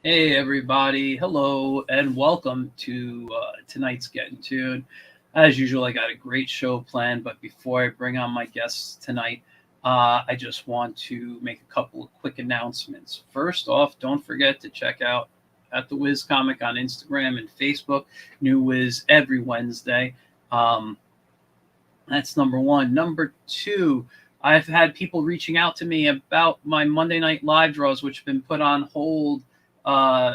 Hey everybody, hello and welcome to tonight's Get in Tune. As usual, I got a great show planned, but before I bring on my guests tonight, I just want to make a couple of quick announcements. First off, don't forget to check out at the Wiz Comic on Instagram and Facebook. New Wiz every Wednesday. Um, that's number one. Number two, I've had people reaching out to me about my Monday night live draws, which have been put on hold uh,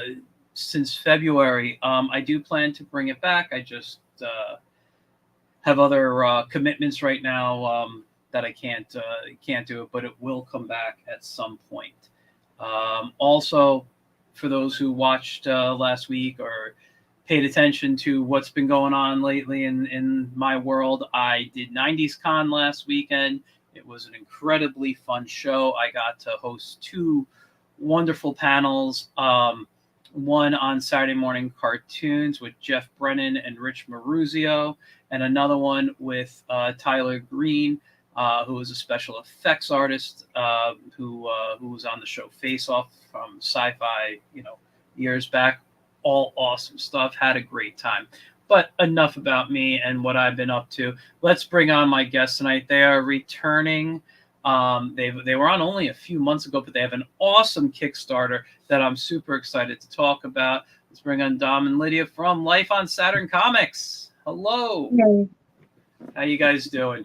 since February. I do plan to bring it back. I just have other commitments right now that I can't do it, but it will come back at some point. Also, for those who watched last week or paid attention to what's been going on lately in my world, I did 90s Con last weekend. It was an incredibly fun show. I got to host two wonderful panels. One on Saturday morning cartoons with Jeff Brennan and Rich Maruzio, and another one with Tyler Green, who is a special effects artist who was on the show Face Off from Sci-Fi, years back. All awesome stuff. Had a great time. But enough about me and what I've been up to. Let's bring on my guests tonight. They are returning. They were on only a few months ago, but they have an awesome Kickstarter that I'm super excited to talk about. Let's bring on Dom and Lydia from Life on Saturn Comics. Hello. Hey. How you guys doing?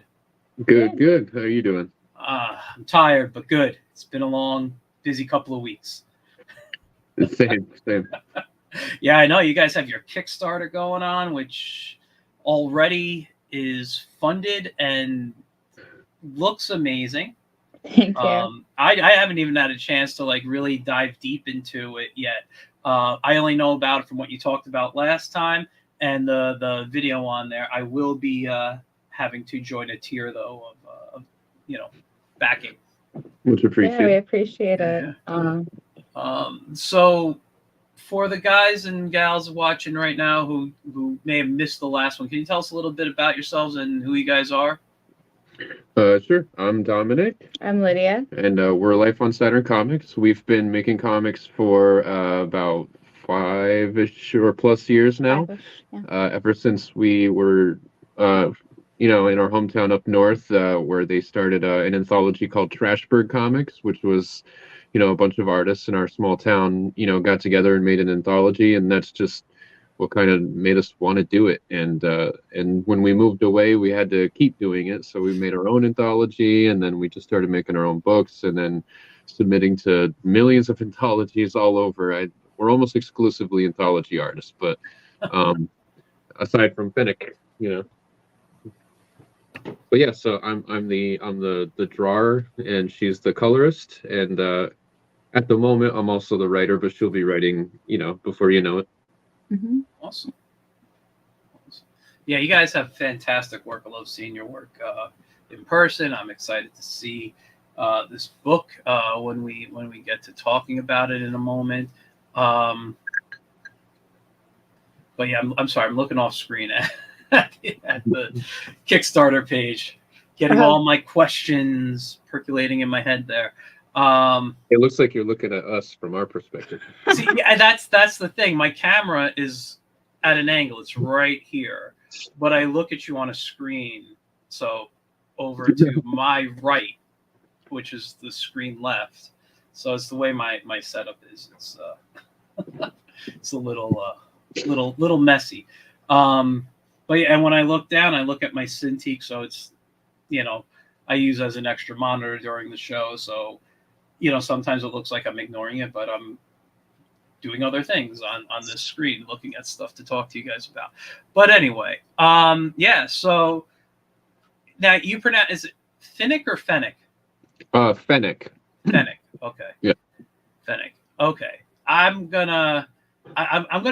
Good. How are you doing? I'm tired, but good. It's been a long, busy couple of weeks. Same. Yeah, I know you guys have your Kickstarter going on, which already is funded and looks amazing. Thank you. I haven't even had a chance to really dive deep into it yet. I only know about it from what you talked about last time and the video on there. I will be having to join a tier though of backing. Much Yeah, we appreciated. appreciate it. So for the guys and gals watching right now who may have missed the last one, can you tell us a little bit about yourselves and who you guys are? Sure. I'm Dominic, I'm Lydia. and we're Life on Saturn Comics. We've been making comics for about 5-ish or plus years now. Yeah. Ever since we were, in our hometown up north, where they started an anthology called Trashburg Comics, which was, a bunch of artists in our small town, got together and made an anthology, and that's just what kind of made us want to do it. And when we moved away, we had to keep doing it, so we made our own anthology, and then we just started making our own books, and then submitting to millions of anthologies all over. We're almost exclusively anthology artists, but aside from Finnick, But yeah, so I'm the drawer, and she's the colorist, and at the moment I'm also the writer, but she'll be writing, before you know it. Mm-hmm. Awesome. Yeah, you guys have fantastic work. I love seeing your work in person. I'm excited to see this book when we get to talking about it in a moment. But yeah, I'm sorry. I'm looking off screen at the Kickstarter page, getting all my questions percolating in my head there. It looks like you're looking at us from our perspective. See, yeah, that's the thing. My camera is at an angle. It's right here, but I look at you on a screen. So over to my right, which is the screen left. So it's the way my setup is. It's it's a little messy. But yeah, and when I look down, I look at my Cintiq. So it's I use as an extra monitor during the show. So sometimes it looks like I'm ignoring it, but I'm doing other things on this screen, looking at stuff to talk to you guys about. But anyway, yeah. So now you pronounce, is it Finnick or Fennec? Fennec. Fennec. Okay. Yeah. Fennec. Okay. I'm gonna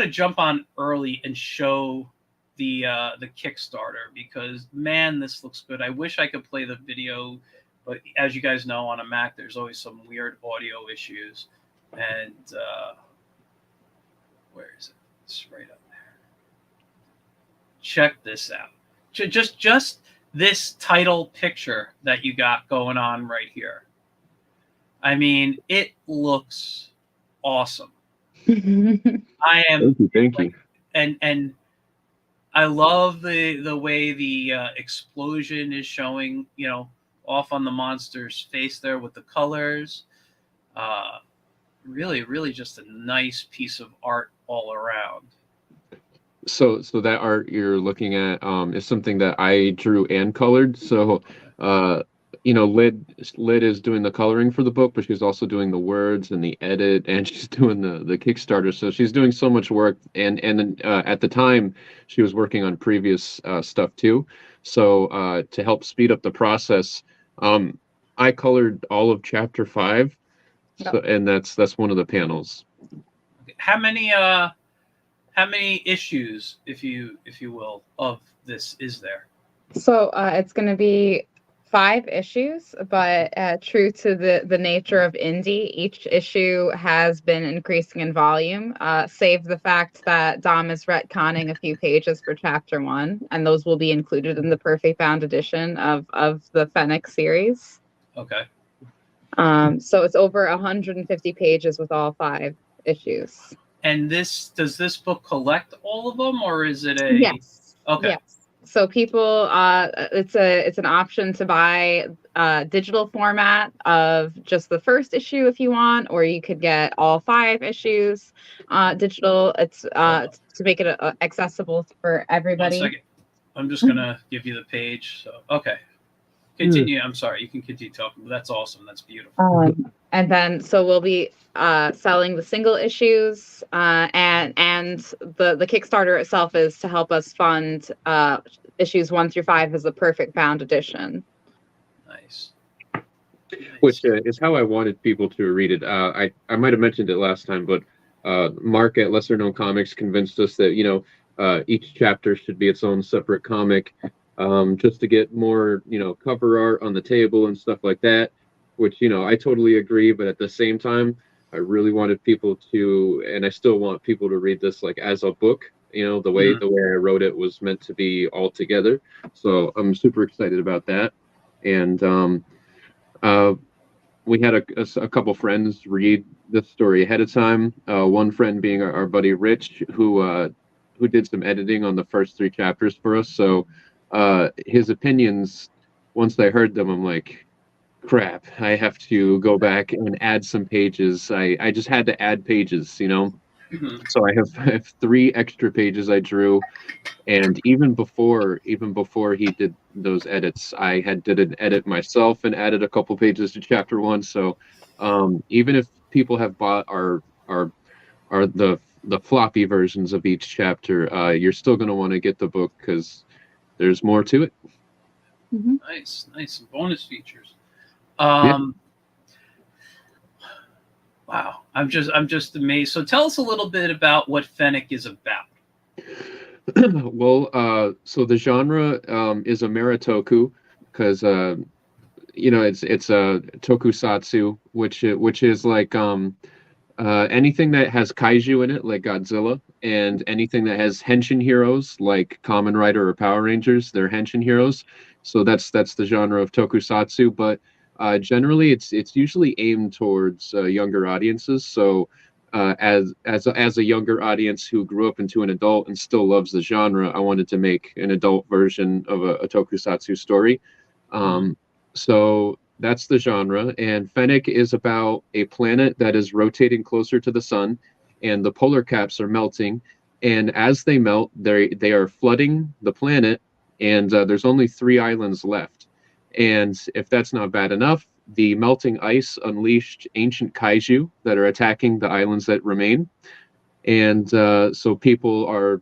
jump on early and show the Kickstarter because man, this looks good. I wish I could play the video, but as you guys know, on a Mac, there's always some weird audio issues. And where is it? It's right up there. Check this out. Just this title picture that you got going on right here. I mean, it looks awesome. I am, Thank you. and I love the way the explosion is showing, off on the monster's face there with the colors. Uh, really, really just a nice piece of art all around. So that art you're looking at is something that I drew and colored. So uh Lid is doing the coloring for the book, but she's also doing the words and the edit, and she's doing the Kickstarter. So she's doing so much work, and at the time she was working on previous stuff too. So to help speed up the process, um I colored all of chapter 5. So, and that's one of the panels. How many issues, if you will, of this is there? So it's going to be 5 issues, but true to the nature of indie, each issue has been increasing in volume, save the fact that Dom is retconning a few pages for chapter 1, and those will be included in the Perfect Bound edition of the Fennec series. Okay. So it's over 150 pages with all 5 issues. And does this book collect all of them, or is it a? Yes. Okay. Yes. So people, it's an option to buy digital format of just the first issue if you want, or you could get all 5 issues digital. It's to make it accessible for everybody. 1 second. I'm just gonna give you the page. So okay, continue. I'm sorry. You can continue talking. But that's awesome. That's beautiful. And then so we'll be selling the single issues, and the Kickstarter itself is to help us fund issues 1 through 5 as the Perfect Bound edition. Nice. Which is how I wanted people to read it. I might have mentioned it last time, but Mark at Lesser Known Comics convinced us that each chapter should be its own separate comic, just to get more cover art on the table and stuff like that. Which I totally agree, but at the same time, I really wanted people to, and I still want people to read this like as a book. The way I wrote it was meant to be all together. So I'm super excited about that. And we had a couple friends read the story ahead of time. One friend being our buddy Rich, who did some editing on the first 3 chapters for us. So his opinions, once I heard them, I'm like, crap, I have to go back and add some pages. I just had to add pages. So I have 3 extra pages I drew, and even before he did those edits, I did an edit myself and added a couple pages to chapter 1. So even if people have bought the floppy versions of each chapter, you're still going to want to get the book because there's more to it. Nice bonus features. Yeah. Wow, I'm just amazed. So tell us a little bit about what Fennec is about. Well, so the genre is a Maritoku, because it's a tokusatsu, which is like anything that has kaiju in it, like Godzilla, and anything that has henshin heroes, like Kamen Rider or Power Rangers, they're henshin heroes. So that's the genre of tokusatsu, but generally it's usually aimed towards younger audiences. So as a younger audience who grew up into an adult and still loves the genre, I wanted to make an adult version of a tokusatsu story. So that's the genre, and Fennec is about a planet that is rotating closer to the sun, and the polar caps are melting, and as they melt, they are flooding the planet, and there's only 3 islands left. And if that's not bad enough, the melting ice unleashed ancient kaiju that are attacking the islands that remain, and so people are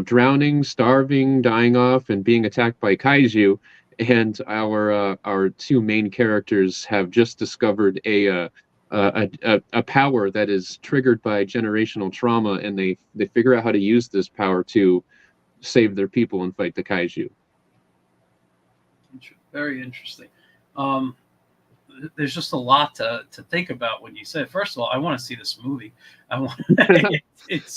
drowning, starving, dying off, and being attacked by kaiju. And our 2 main characters have just discovered a power that is triggered by generational trauma, and they figure out how to use this power to save their people and fight the kaiju. Very interesting. There's just a lot to think about when you say. First of all, I want to see this movie. I want it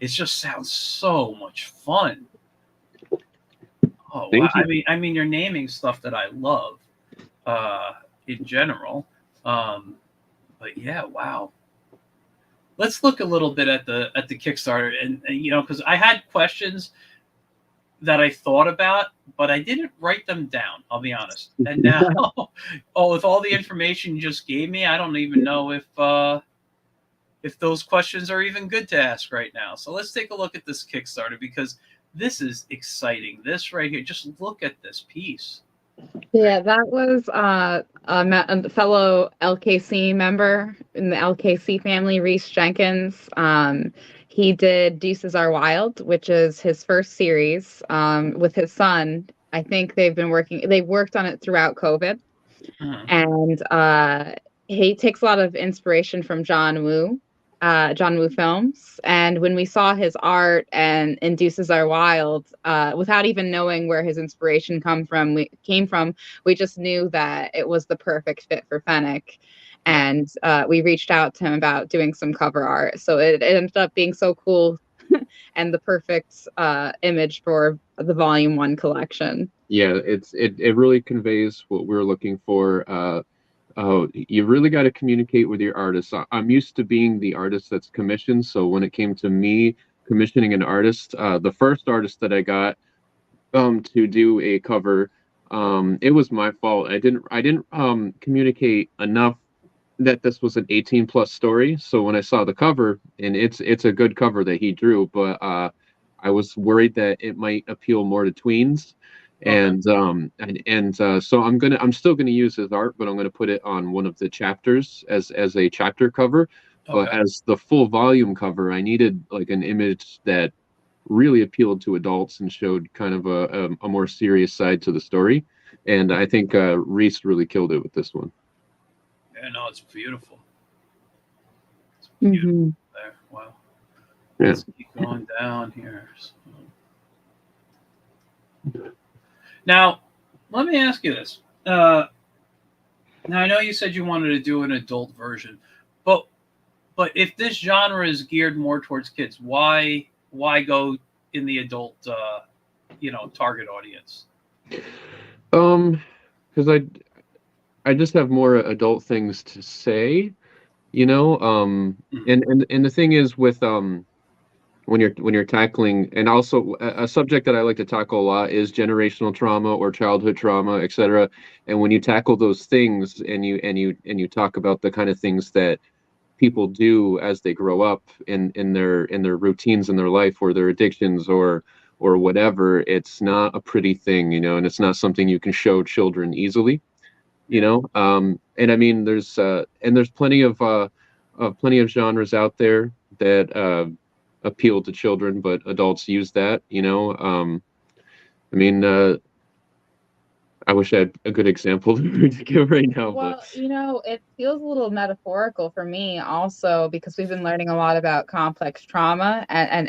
just sounds so much fun. Oh wow! I mean, you're naming stuff that I love in general, but yeah, wow. let's look a little bit at the Kickstarter, and because I had questions that I thought about, but I didn't write them down. I'll be honest. And now, with all the information you just gave me, I don't even know if those questions are even good to ask right now. So let's take a look at this Kickstarter, because this is exciting. This right here, just look at this piece. Yeah, that was a fellow LKC member in the LKC family, Reese Jenkins. He did Deuces Are Wild, which is his first series with his son. I think they've worked on it throughout COVID. And he takes a lot of inspiration from John Woo films. And when we saw his art and Deuces Are Wild, without even knowing where his inspiration came from, we just knew that it was the perfect fit for Fennec. And we reached out to him about doing some cover art. So it ended up being so cool and the perfect image for the Volume 1 collection. Yeah, it really conveys what we're looking for. You really got to communicate with your artists. I'm used to being the artist that's commissioned. So when it came to me commissioning an artist, the first artist that I got to do a cover, it was my fault. I didn't communicate enough that this was an 18 plus story. So when I saw the cover, and it's a good cover that he drew, but I was worried that it might appeal more to tweens. And so I'm still gonna use his art, but I'm gonna put it on one of the chapters as a chapter cover. But as the full volume cover, I needed like an image that really appealed to adults and showed kind of a more serious side to the story. And I think Reese really killed it with this one. Yeah, no, it's beautiful. It's beautiful there. Wow. Yeah. Let's keep going down here. Now, let me ask you this. Now, I know you said you wanted to do an adult version, but if this genre is geared more towards kids, why go in the adult, target audience? Because I just have more adult things to say, and the thing is with when you're tackling, and also a subject that I like to tackle a lot is generational trauma or childhood trauma, etc. And when you tackle those things and you talk about the kind of things that people do as they grow up in their routines in their life, or their addictions, or whatever, it's not a pretty thing, and it's not something you can show children easily. And I mean, there's plenty of genres out there that appeal to children, but adults use that. I mean, I wish I had a good example to give right now. Well, it feels a little metaphorical for me also, because we've been learning a lot about complex trauma, and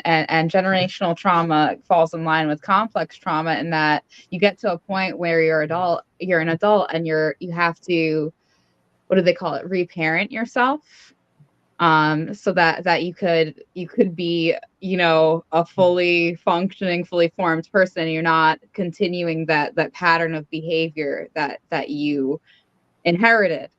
generational trauma falls in line with complex trauma, in that you get to a point where you're an adult and you have to, what do they call it, reparent yourself, so that you could be, a fully functioning, fully formed person, and you're not continuing that pattern of behavior that you inherited.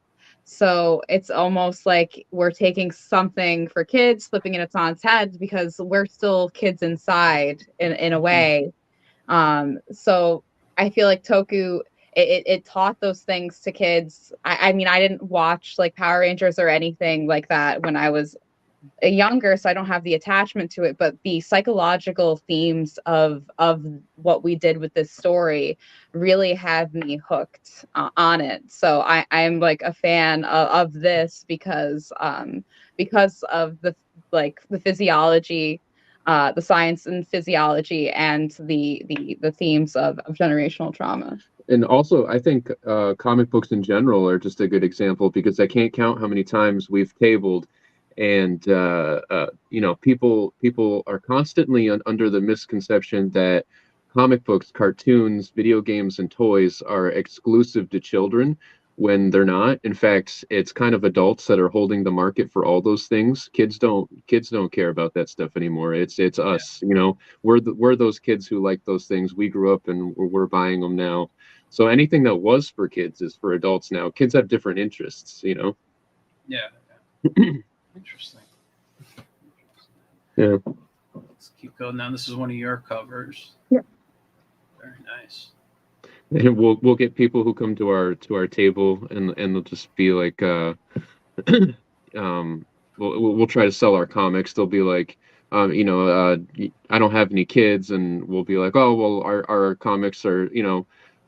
So it's almost like we're taking something for kids, flipping it on its head, because we're still kids inside in a way. So I feel like Toku, it taught those things to kids. I mean, I didn't watch like Power Rangers or anything like that when I was younger, so I don't have the attachment to it, but the psychological themes of what we did with this story really have me hooked on it. So I'm like a fan of this because of the physiology, the science and physiology, and the themes of generational trauma. And also, I think comic books in general are just a good example, because I can't count how many times we've tabled, and people are constantly under the misconception that comic books, cartoons, video games, and toys are exclusive to children, when they're not. In fact, it's kind of adults that are holding the market for all those things. Kids don't care about that stuff anymore. It's us, we're those kids who like those things. We grew up and we're buying them now. So anything that was for kids is for adults now. Kids have different interests. Yeah. Interesting. Yeah. Let's keep going down. This is one of your covers. Yeah. Very nice. And we'll get people who come to our table, and they'll just be like, we'll try to sell our comics. They'll be like, I don't have any kids, and we'll be like, oh well, our comics are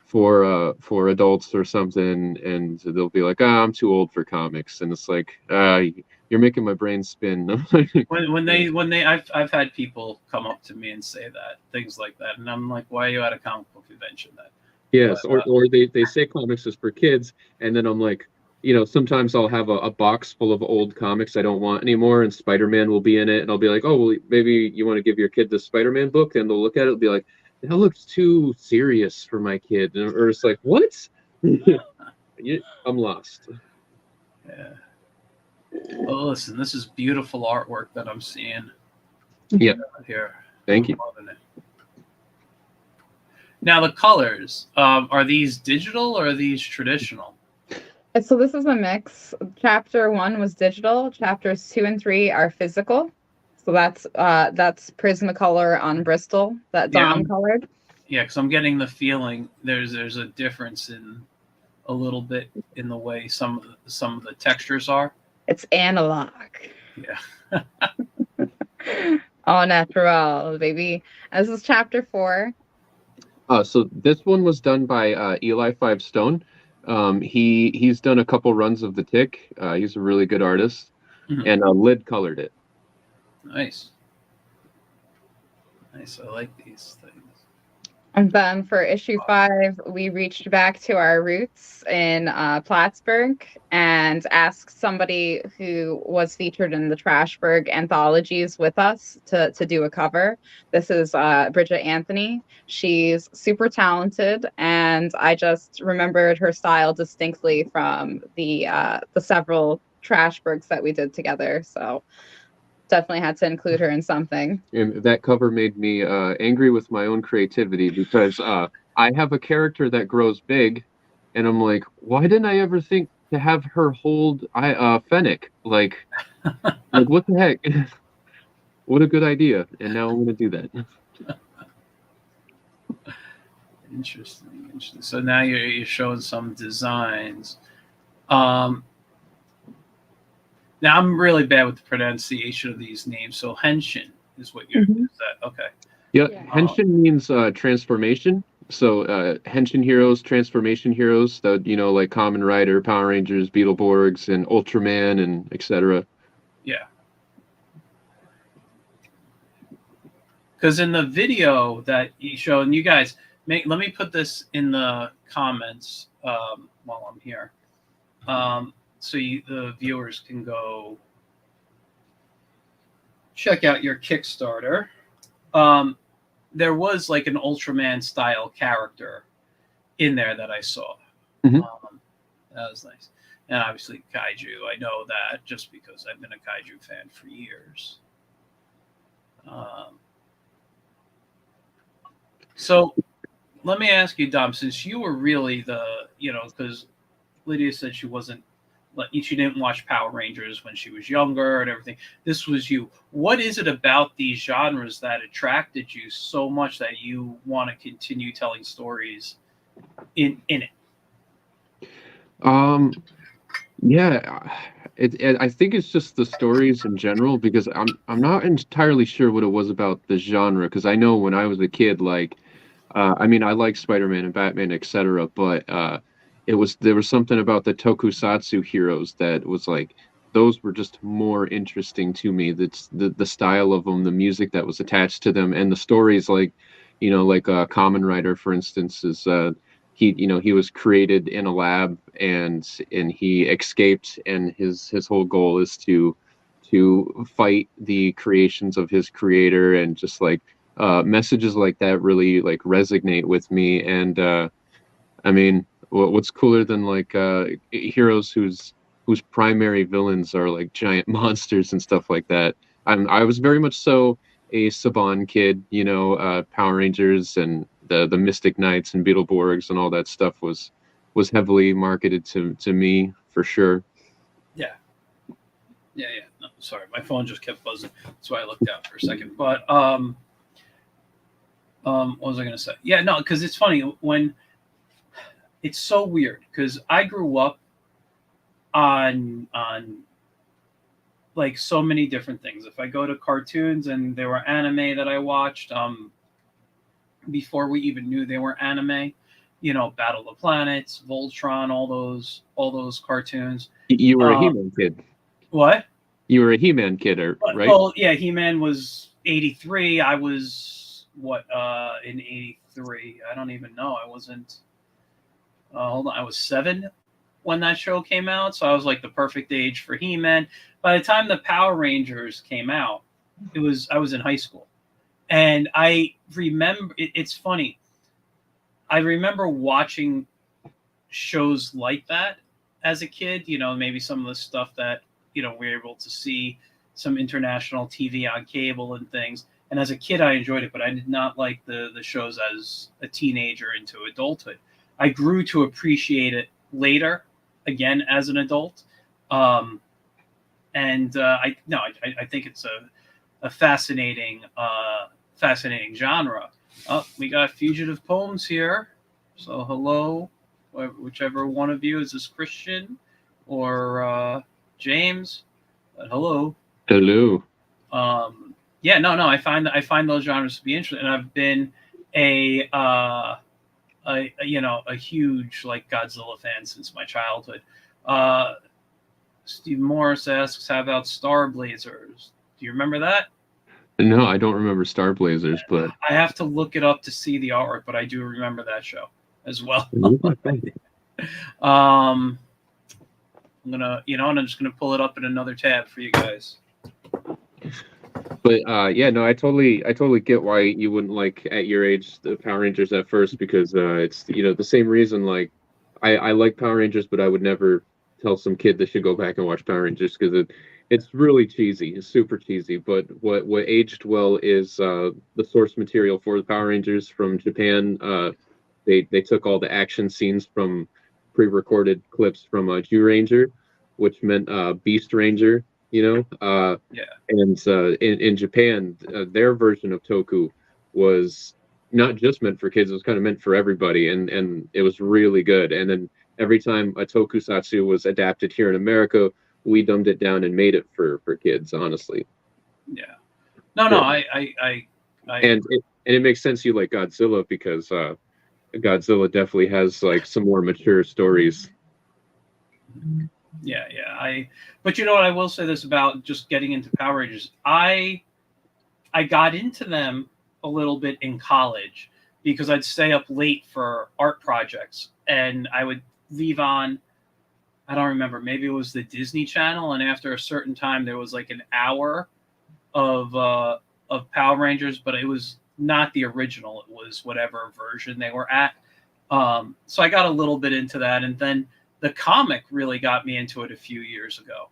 for adults or something, and they'll be like, I'm too old for comics, and it's like, you're making my brain spin. When they I've had people come up to me and say that, things like that, and I'm like, why are you at a comic book convention then? Yes, But, or they say comics is for kids, and then I'm like, sometimes I'll have a box full of old comics I don't want anymore, and Spider-Man will be in it, and I'll be like, oh, well, maybe you want to give your kid this Spider-Man book, and they'll look at it and be like, that looks too serious for my kid, or it's like, what? I'm lost. yeah. Oh, listen, this is beautiful artwork that I'm seeing. Yeah. Here. Thank you. Now the colors, are these digital or are these traditional? So this is a mix. Chapter 1 was digital. Chapters 2 and 3 are physical. So that's Prismacolor on Bristol that Dom colored. Yeah, because I'm getting the feeling there's a difference in a little bit in the way some of the textures are. It's analog. Yeah. All natural, baby. This is chapter 4. So this one was done by Eli Five Stone. He's done a couple runs of The Tick. He's a really good artist, and Lid colored it. Nice. Nice. I like these things. And then for issue 5, we reached back to our roots in Plattsburgh and asked somebody who was featured in the Trashburg anthologies with us to do a cover. This is Bridget Anthony. She's super talented, and I just remembered her style distinctly from the several Trashburgs that we did together. So definitely had to include her in something. And that cover made me angry with my own creativity, because I have a character that grows big, and I'm like, why didn't I ever think to have her hold Fennec? Like what the heck? What a good idea! And now I'm gonna do that. Interesting. So now you're showing some designs. Now I'm really bad with the pronunciation of these names. So Henshin is what you're. Is that okay? Yeah, Henshin means transformation. So Henshin heroes, transformation heroes. That like Kamen Rider, Power Rangers, Beetleborgs, and Ultraman, and etc. Yeah. Because in the video that you show, and you guys let me put this in the comments while I'm here. So the viewers can go check out your Kickstarter. There was like an Ultraman style character in there that I saw. Mm-hmm. That was nice. And obviously Kaiju. I know that just because I've been a Kaiju fan for years. So let me ask you, Dom, since you were really because Lydia said she didn't watch Power Rangers when she was younger and everything. This was you. What is it about these genres that attracted you so much that you want to continue telling stories in it? Yeah, I think it's just the stories in general, because I'm not entirely sure what it was about the genre, because I know when I was a kid, like I like Spider-Man and Batman, etc., but there was something about the tokusatsu heroes that was like, those were just more interesting to me. That's the style of them, the music that was attached to them, and the stories, like Kamen Rider, for instance, is he was created in a lab, and he escaped, and his whole goal is to fight the creations of his creator, and just like messages like that really like resonate with me. And what's cooler than like heroes whose primary villains are like giant monsters and stuff like that. I was very much so a Saban kid, Power Rangers and the Mystic Knights and Beetleborgs and all that stuff was heavily marketed to me, for sure. Yeah. No, Sorry, my phone just kept buzzing. That's why I looked out for a second. But what was I going to say? Yeah, no, because it's funny when it's so weird because I grew up on like so many different things. If I go to cartoons and there were anime that I watched before we even knew they were anime, you know, Battle of the Planets, Voltron, all those cartoons. You were a He-Man kid. What? You were a He-Man kid, right? Well, yeah, He-Man was 83. I was in 83? I don't even know. I wasn't. Hold on, I was 7 when that show came out, so I was like the perfect age for He-Man. By the time the Power Rangers came out, I was in high school, and I remember. It's funny. I remember watching shows like that as a kid. You know, maybe some of the stuff that we were able to see, some international TV on cable and things. And as a kid, I enjoyed it, but I did not like the shows as a teenager into adulthood. I grew to appreciate it later, again as an adult, I think it's a fascinating genre. Oh, we got fugitive poems here, so hello, whichever one of you is this Christian or James. Hello. Yeah, no, I find those genres to be interesting, and I've been a huge like Godzilla fan since my childhood. Steve Morris asks, "How about Star Blazers? Do you remember that?" No, I don't remember Star Blazers, but I have to look it up to see the artwork, but I do remember that show as well. I'm just gonna pull it up in another tab for you guys. But yeah, no, I totally get why you wouldn't like at your age the Power Rangers at first, because it's the same reason. Like I like Power Rangers, but I would never tell some kid they should go back and watch Power Rangers because it's really cheesy. It's super cheesy. But what aged well is the source material for the Power Rangers from Japan. They took all the action scenes from pre-recorded clips from Ranger, which meant Beast Ranger. Yeah. And in Japan, their version of Toku was not just meant for kids; it was kind of meant for everybody, and it was really good. And then every time a tokusatsu was adapted here in America, we dumbed it down and made it for kids. Honestly. Yeah. No, I and it makes sense you like Godzilla because Godzilla definitely has like some more mature stories. Yeah. But you know what? I will say this about just getting into Power Rangers. I got into them a little bit in college because I'd stay up late for art projects, and I would leave on, I don't remember, maybe it was the Disney Channel, and after a certain time there was like an hour of Power Rangers, but it was not the original. It was whatever version they were at. So I got a little bit into that, and then the comic really got me into it a few years ago.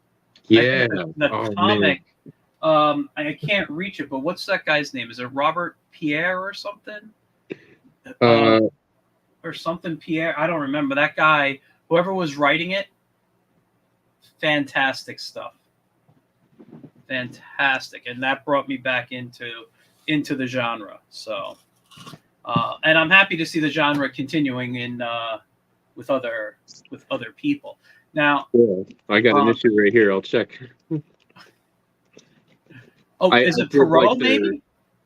Yeah, the comic. Man. I can't reach it, but what's that guy's name? Is it Robert Pierre or something? Or something Pierre? I don't remember. That guy, whoever was writing it, fantastic stuff. Fantastic, and that brought me back into the genre. So, and I'm happy to see the genre continuing in with other people. Now, yeah, I got an issue right here. I'll check. Oh, is it Perot? Like maybe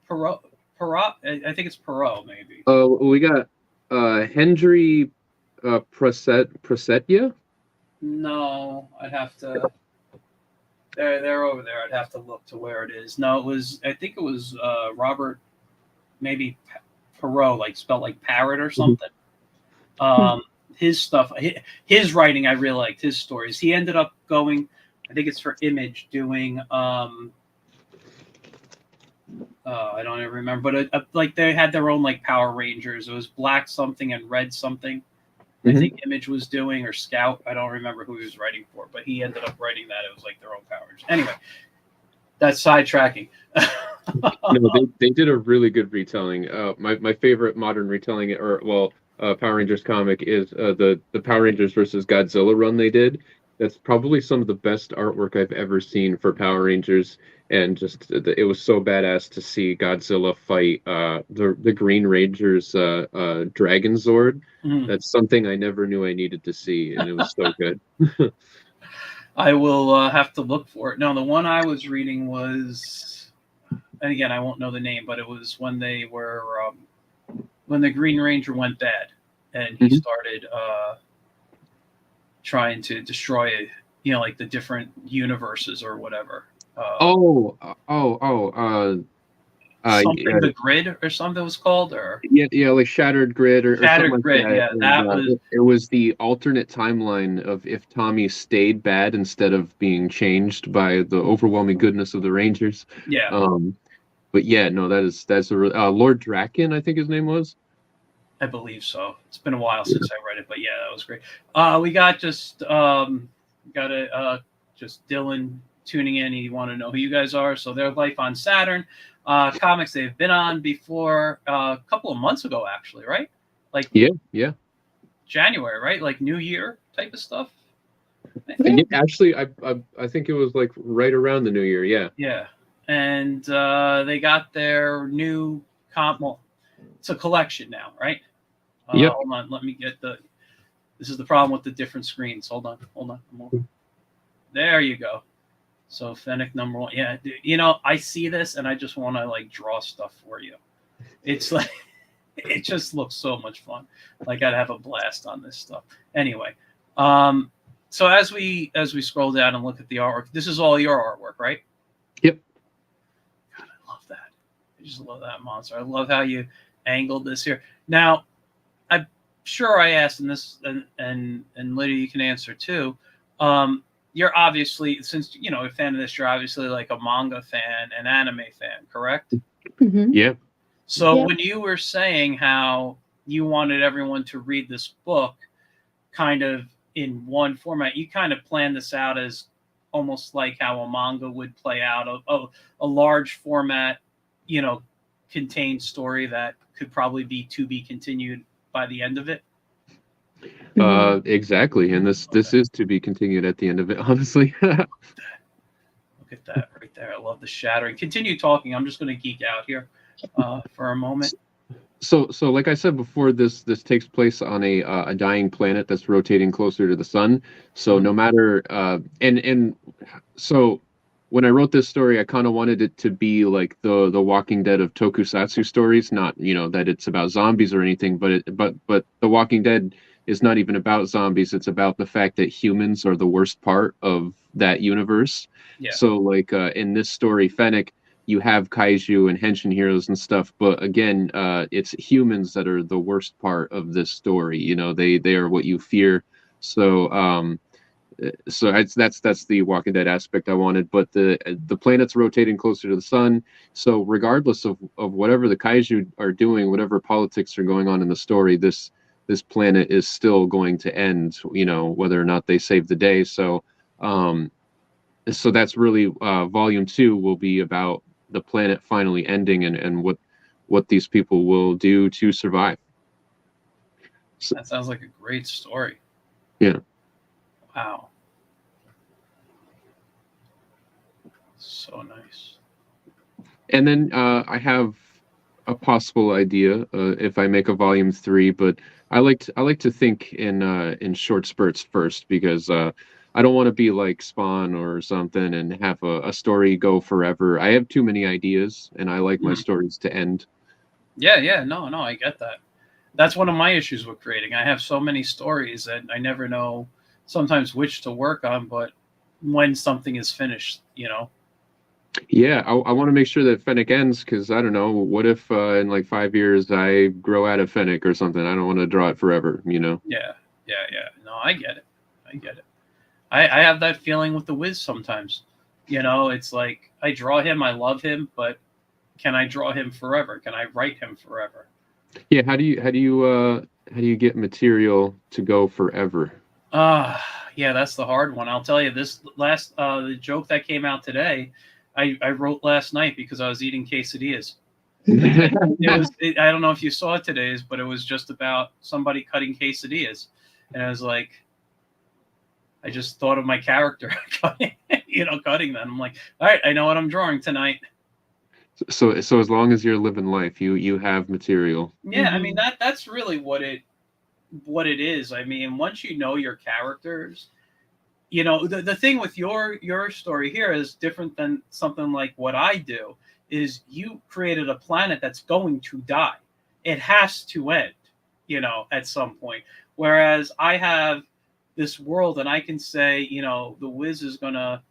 Perot. I think it's Perot. Maybe. We got Hendry Prasetya. No, I'd have to. They're over there. I'd have to look to where it is. No, it was. I think it was Robert. Maybe Perot, like spelled like parrot or something. His stuff, his writing, I really liked his stories. He ended up going, I think it's for Image, doing. I don't even remember, but like they had their own like Power Rangers. It was Black something and Red something. I think Image was doing, or Scout. I don't remember who he was writing for, but he ended up writing that. It was like their own Power Rangers. Anyway, that's sidetracking. No, they did a really good retelling. My favorite modern retelling, Power Rangers comic is the Power Rangers versus Godzilla run they did, That's probably some of the best artwork I've ever seen for Power Rangers, and just it was so badass to see Godzilla fight the Green Ranger's Dragon Zord. Mhm. That's something I never knew I needed to see, and it was so good. I will have to look for it. No, the one I was reading was, and again, I won't know the name, but it was when they were when the Green Ranger went bad, and he Mhm. started trying to destroy, like the different universes or whatever. Oh, Something yeah, the grid or something it was called, or yeah, like Shattered Grid or something Shattered like Grid. that. Yeah, And that was. it was the alternate timeline of if Tommy stayed bad instead of being changed by the overwhelming goodness of the Rangers. Yeah, Um, but yeah, no, that's a Lord Draken, I think his name was. I believe so. It's been a while since I read it, but yeah, that was great. We got just Dylan tuning in. He want to know who you guys are. So their life on Saturn, comics they've been on before, a couple of months ago, actually, right? Like Yeah. January, right? Like New Year type of stuff. I And think. yeah, actually, I think it was like right around the New Year. Yeah. Yeah, and they got their new comp. Well, it's a collection now, right? Yep. Hold on, let me get the. This is the problem with the different screens. Hold on. There you go. So Fennec number one. Yeah, I see this and I just want to like draw stuff for you. It's like it just looks so much fun. Like I'd have a blast on this stuff. Anyway, so as we scroll down and look at the artwork, this is all your artwork, right? Yep. God, I love that. I just love that monster. I love how you angled this here. Now, I'm sure I asked, and this and Lydia, you can answer too. You're obviously, since a fan of this, you're obviously like a manga fan, an anime fan, correct? Mhm. Yeah. So Yeah. when you were saying how you wanted everyone to read this book kind of in one format, you kind of planned this out as almost like how a manga would play out, a large format, you know, contained story that could probably be to be continued by the end of it. Exactly. And this Okay. is to be continued at the end of it, honestly. Look at that right there. I love the shattering. Continue talking. I'm just going to geek out here for a moment. So like I said before, this takes place on a dying planet that's rotating closer to the sun. So Mhm. no matter and so when I wrote this story, I kind of wanted it to be like the Walking Dead of tokusatsu stories, not that it's about zombies or anything, but the Walking Dead is not even about zombies. It's about the fact that humans are the worst part of that universe. Yeah. So like in this story, Fennec, you have kaiju and henshin heroes and stuff, but again, it's humans that are the worst part of this story. They are what you fear. So that's the Walking Dead aspect I wanted. But the planet's rotating closer to the sun, so regardless of whatever the kaiju are doing, whatever politics are going on in the story, this planet is still going to end. Whether or not they save the day. So that's really volume 2 will be about the planet finally ending and what these people will do to survive. So, That sounds like a great story. yeah. Wow. So nice. And then I have a possible idea if I make a volume 3, but I like to think in short spurts first because I don't want to be like Spawn or something and have a story go forever. I have too many ideas and I like my Mhm. stories to end. Yeah. No, I get that. That's one of my issues with creating. I have so many stories that I never know sometimes which to work on, but when something is finished. Yeah, I want to make sure that Fennec ends because I don't know. What if in like 5 years I grow out of Fennec or something? I don't want to draw it forever. Yeah. No, I get it. I get it. I have that feeling with the Wiz sometimes. It's like I draw him, I love him, but can I draw him forever? Can I write him forever? Yeah, how do you get material to go forever? Yeah, that's the hard one. I'll tell you this last the joke that came out today, I wrote last night because I was eating quesadillas. I don't know if you saw today's, but it was just about somebody cutting quesadillas. And I was like, I just thought of my character cutting that. I'm like, all right, I know what I'm drawing tonight. So as long as you're living life, you have material. Yeah, I mean that's really what it is. I mean, once you know your characters, the thing with your story here is different than something like what I do. Is you created a planet that's going to die. It has to end, at some point. Whereas I have this world, and I can say, the Wiz is gonna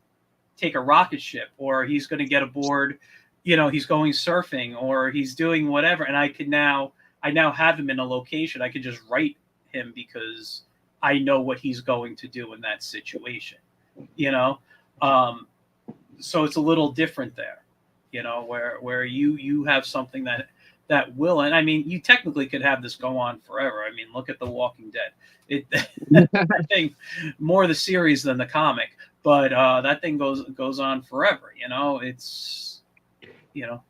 take a rocket ship, or he's going to get aboard, he's going surfing, or he's doing whatever, and I now have him in a location. I could just write him because I know what he's going to do in that situation, so it's a little different there, where you have something that will, and I mean, you technically could have this go on forever. I mean, look at The Walking Dead. I think more the series than the comic, but that thing goes on forever. It's you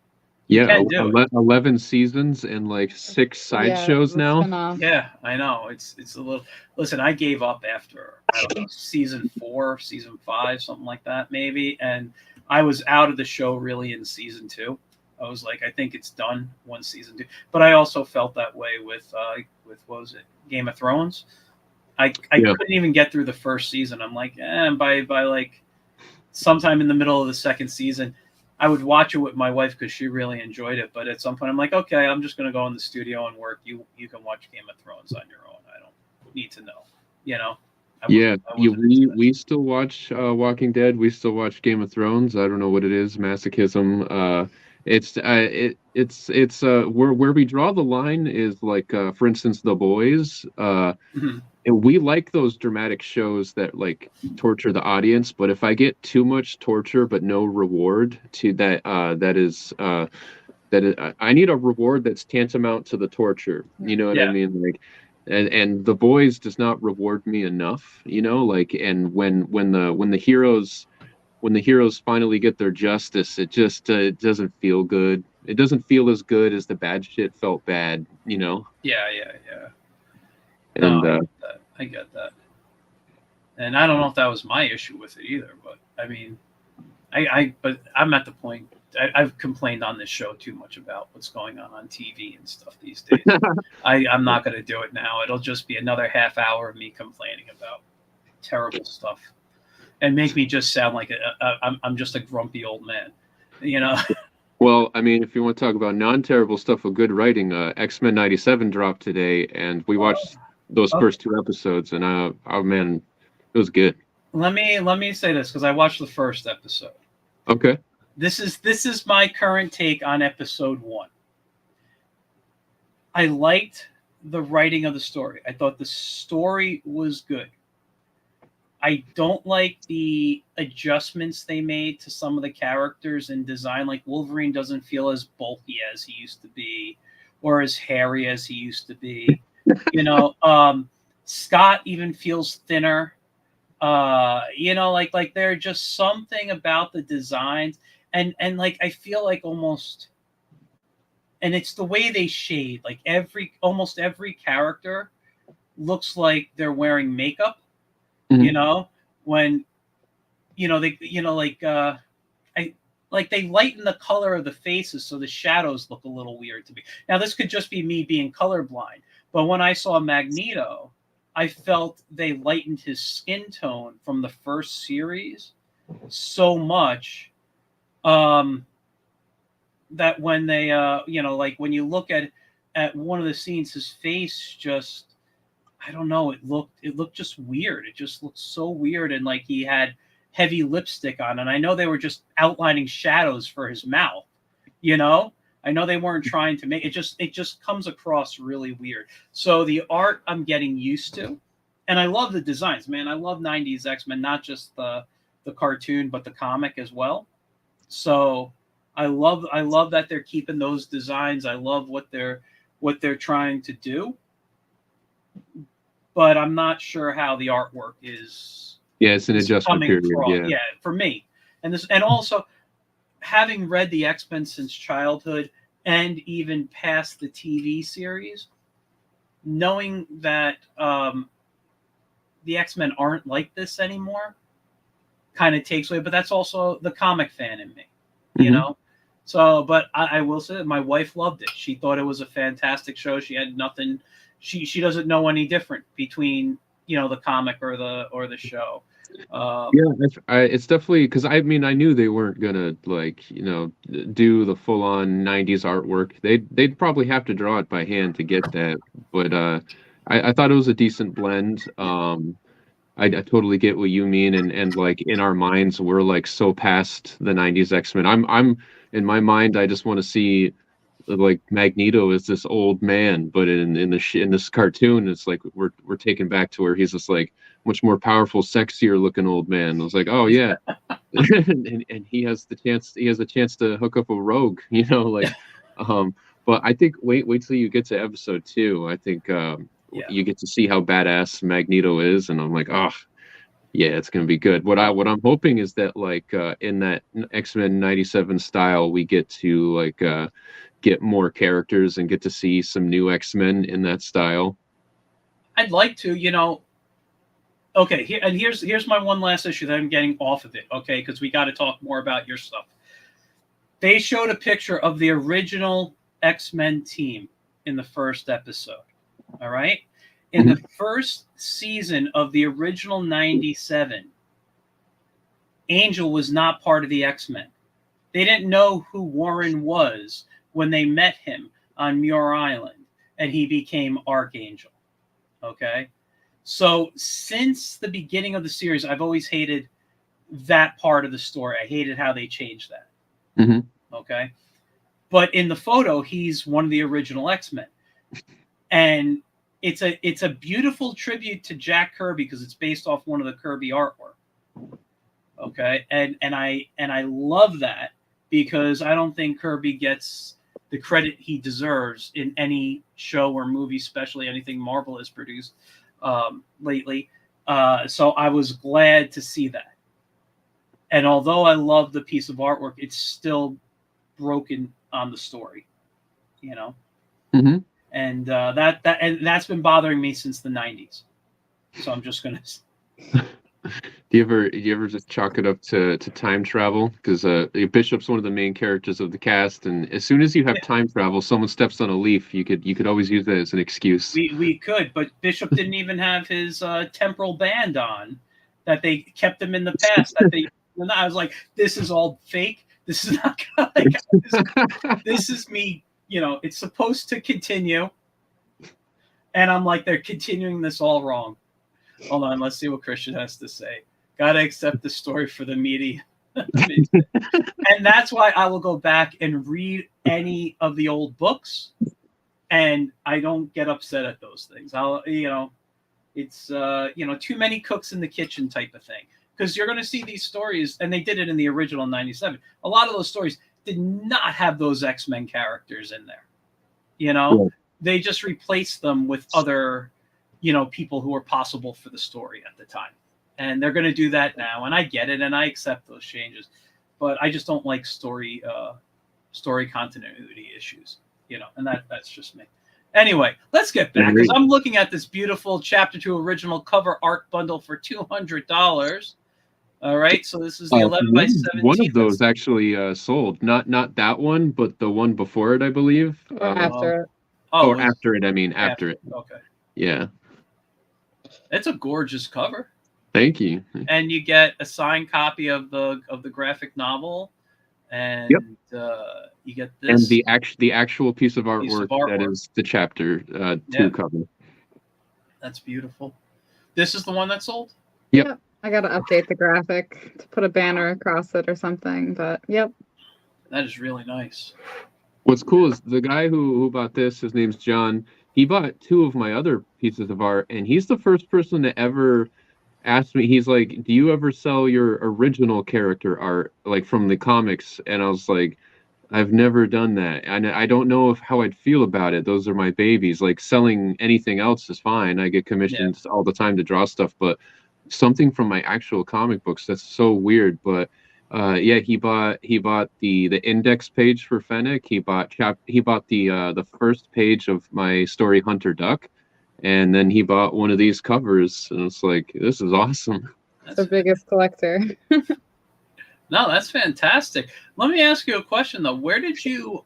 can do it. 11 seasons and like 6 side shows now. Yeah, I know. It's a little. Listen, I gave up after, I don't know, season 4, season 5, something like that, maybe, and I was out of the show really in season 2. I was like, I think it's done once season 2. But I also felt that way with what was it, Game of Thrones. I couldn't even get through the first season. I'm like, by like sometime in the middle of the second season, I would watch it with my wife because she really enjoyed it. But at some point, I'm like, okay, I'm just going to go in the studio and work. You can watch Game of Thrones on your own. I don't need to know. We still watch Walking Dead. We still watch Game of Thrones. I don't know what it is, masochism. It's where we draw the line is like, for instance, The Boys. And we like those dramatic shows that like torture the audience, but if I get too much torture but no reward to that, I need a reward that's tantamount to the torture. You know what I mean? Like, and The Boys does not reward me enough. Like, and when the heroes finally get their justice, it just it doesn't feel good. It doesn't feel as good as the bad shit felt bad. Yeah. And no, I get that. And I don't know if that was my issue with it either, but I mean, but I'm at the point. I've complained on this show too much about what's going on TV and stuff these days. I'm not going to do it now. It'll just be another half hour of me complaining about terrible stuff, and make me just sound like I'm just a grumpy old man, Well, I mean, if you want to talk about non-terrible stuff with good writing, X-Men '97 dropped today, and we watched those first 2 episodes, and oh man, it was good. Let me say this because I watched the first episode. Okay. This is my current take on episode 1. I liked the writing of the story. I thought the story was good. I don't like the adjustments they made to some of the characters and design. Like Wolverine doesn't feel as bulky as he used to be, or as hairy as he used to be. Scott even feels thinner. Like there's just something about the designs, and like I feel like almost, and it's the way they shade. Like almost every character looks like they're wearing makeup. When they lighten the color of the faces so the shadows look a little weird to me. Now this could just be me being colorblind, but when I saw Magneto, I felt they lightened his skin tone from the first series so much that when they like when you look at one of the scenes, his face just, I don't know, it looked just weird. It just looked so weird, and like he had heavy lipstick on, and I know they were just outlining shadows for his mouth. I know they weren't trying to make it just comes across really weird. So the art I'm getting used to, and I love the designs, man. I love 90s X-Men, not just the cartoon, but the comic as well. So I love that they're keeping those designs. I love what they're trying to do. But I'm not sure how the artwork is. Yeah, it's an adjustment period. Yeah, for me, and also having read the X-Men since childhood and even past the TV series, knowing that the X-Men aren't like this anymore kind of takes away, but that's also the comic fan in me, you know? So, but I will say that my wife loved it. She thought it was a fantastic show. She had nothing, she doesn't know any different between, you know, the comic or the show. It's definitely because I mean I knew they weren't gonna like do the full on '90s artwork. They'd probably have to draw it by hand to get that, but I thought it was a decent blend. I totally get what you mean, and like in our minds we're like so past the '90s X-Men. I'm in my mind I just want to see like Magneto is this old man, but in this cartoon, it's like we're taken back to where he's this like much more powerful, sexier looking old man. I was like, oh yeah, and he has a chance to hook up a rogue, like. But I think wait till you get to episode 2. I think you get to see how badass Magneto is, and I'm like, oh yeah, it's gonna be good. What I'm hoping is that like in that X-Men '97 style, we get to like get more characters and get to see some new X-Men in that style. I'd like to, Okay, here's my one last issue that I'm getting off of it, okay, because we got to talk more about your stuff. They showed a picture of the original X-Men team in the first episode, all right? In the first season of the original 97, Angel was not part of the X-Men. They didn't know who Warren was when they met him on Muir Island, and he became Archangel. Okay? So since the beginning of the series, I've always hated that part of the story. I hated how they changed that. Okay? But in the photo, he's one of the original X-Men. And it's a beautiful tribute to Jack Kirby because it's based off one of the Kirby artwork. Okay? And I love that because I don't think Kirby gets the credit he deserves in any show or movie, especially anything Marvel has produced lately. So I was glad to see that. And although I love the piece of artwork, it's still broken on the story, And that's been bothering me since the '90s. So I'm just gonna. Do you ever just chalk it up to time travel? Because Bishop's one of the main characters of the cast, and as soon as you have time travel, someone steps on a leaf, you could always use that as an excuse. We could, but Bishop didn't even have his temporal band on. That they kept him in the past. I was like, this is all fake. This is not this is me. It's supposed to continue, and I'm like, they're continuing this all wrong. Hold on, let's see what Christian has to say. Gotta accept the story for the media. And that's why I will go back and read any of the old books, and I don't get upset at those things. It's too many cooks in the kitchen type of thing. Because you're going to see these stories, and they did it in the original '97. A lot of those stories did not have those X-Men characters in there. They just replaced them with other people who were possible for the story at the time. And they're going to do that now. And I get it. And I accept those changes, but I just don't like story continuity issues, and that's just me. Anyway, let's get back because I'm looking at this beautiful Chapter 2 original cover art bundle for $200. All right. So this is the 11 by 17. One of those actually sold, not that one, but the one before it, I believe. After it. After it. I mean, after it. Okay. Yeah. It's a gorgeous cover. Thank you. And you get a signed copy of the graphic novel, and you get this. And the actual piece of artwork that is the Chapter 2 cover. That's beautiful. This is the one that sold? Yep. I got to update the graphic to put a banner across it or something, but yep. That is really nice. What's cool is the guy who bought this, his name's John. He bought 2 of my other pieces of art, and he's the first person to ever ask me. He's like, do you ever sell your original character art, like from the comics? And I was like, I've never done that. And I don't know how I'd feel about it. Those are my babies. Like selling anything else is fine. I get commissions all the time to draw stuff, but something from my actual comic books, that's so weird. But he bought the index page for Fennec. He bought the first page of my story Hunter Duck, And then he bought one of these covers, and it's like, this is awesome. The biggest collector. No, that's fantastic. Let me ask you a question though. Where did you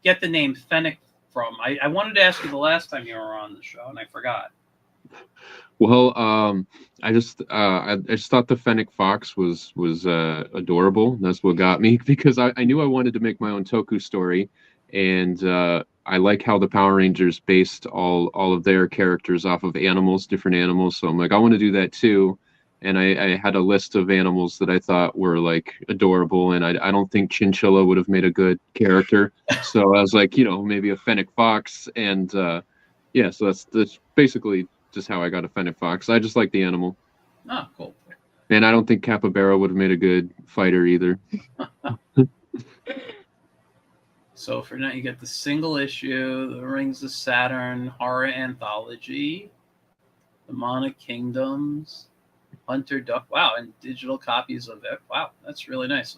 get the name Fennec from? I wanted to ask you the last time you were on the show, and I forgot. Well, I just thought the Fennec Fox was adorable. That's what got me because I knew I wanted to make my own Toku story, and I like how the Power Rangers based all of their characters off of animals, different animals. So I'm like, I want to do that too. And I had a list of animals that I thought were like adorable, and I don't think Chinchilla would have made a good character. So I was like, maybe a Fennec Fox, and yeah, so that's basically just how I got a Fennec Fox. I just like the animal. Oh, cool. And I don't think Capybara would have made a good fighter either. So for now, you get the single issue, The Rings of Saturn, horror anthology, The Mana Kingdoms, Hunter Duck. Wow, and digital copies of it. Wow, that's really nice.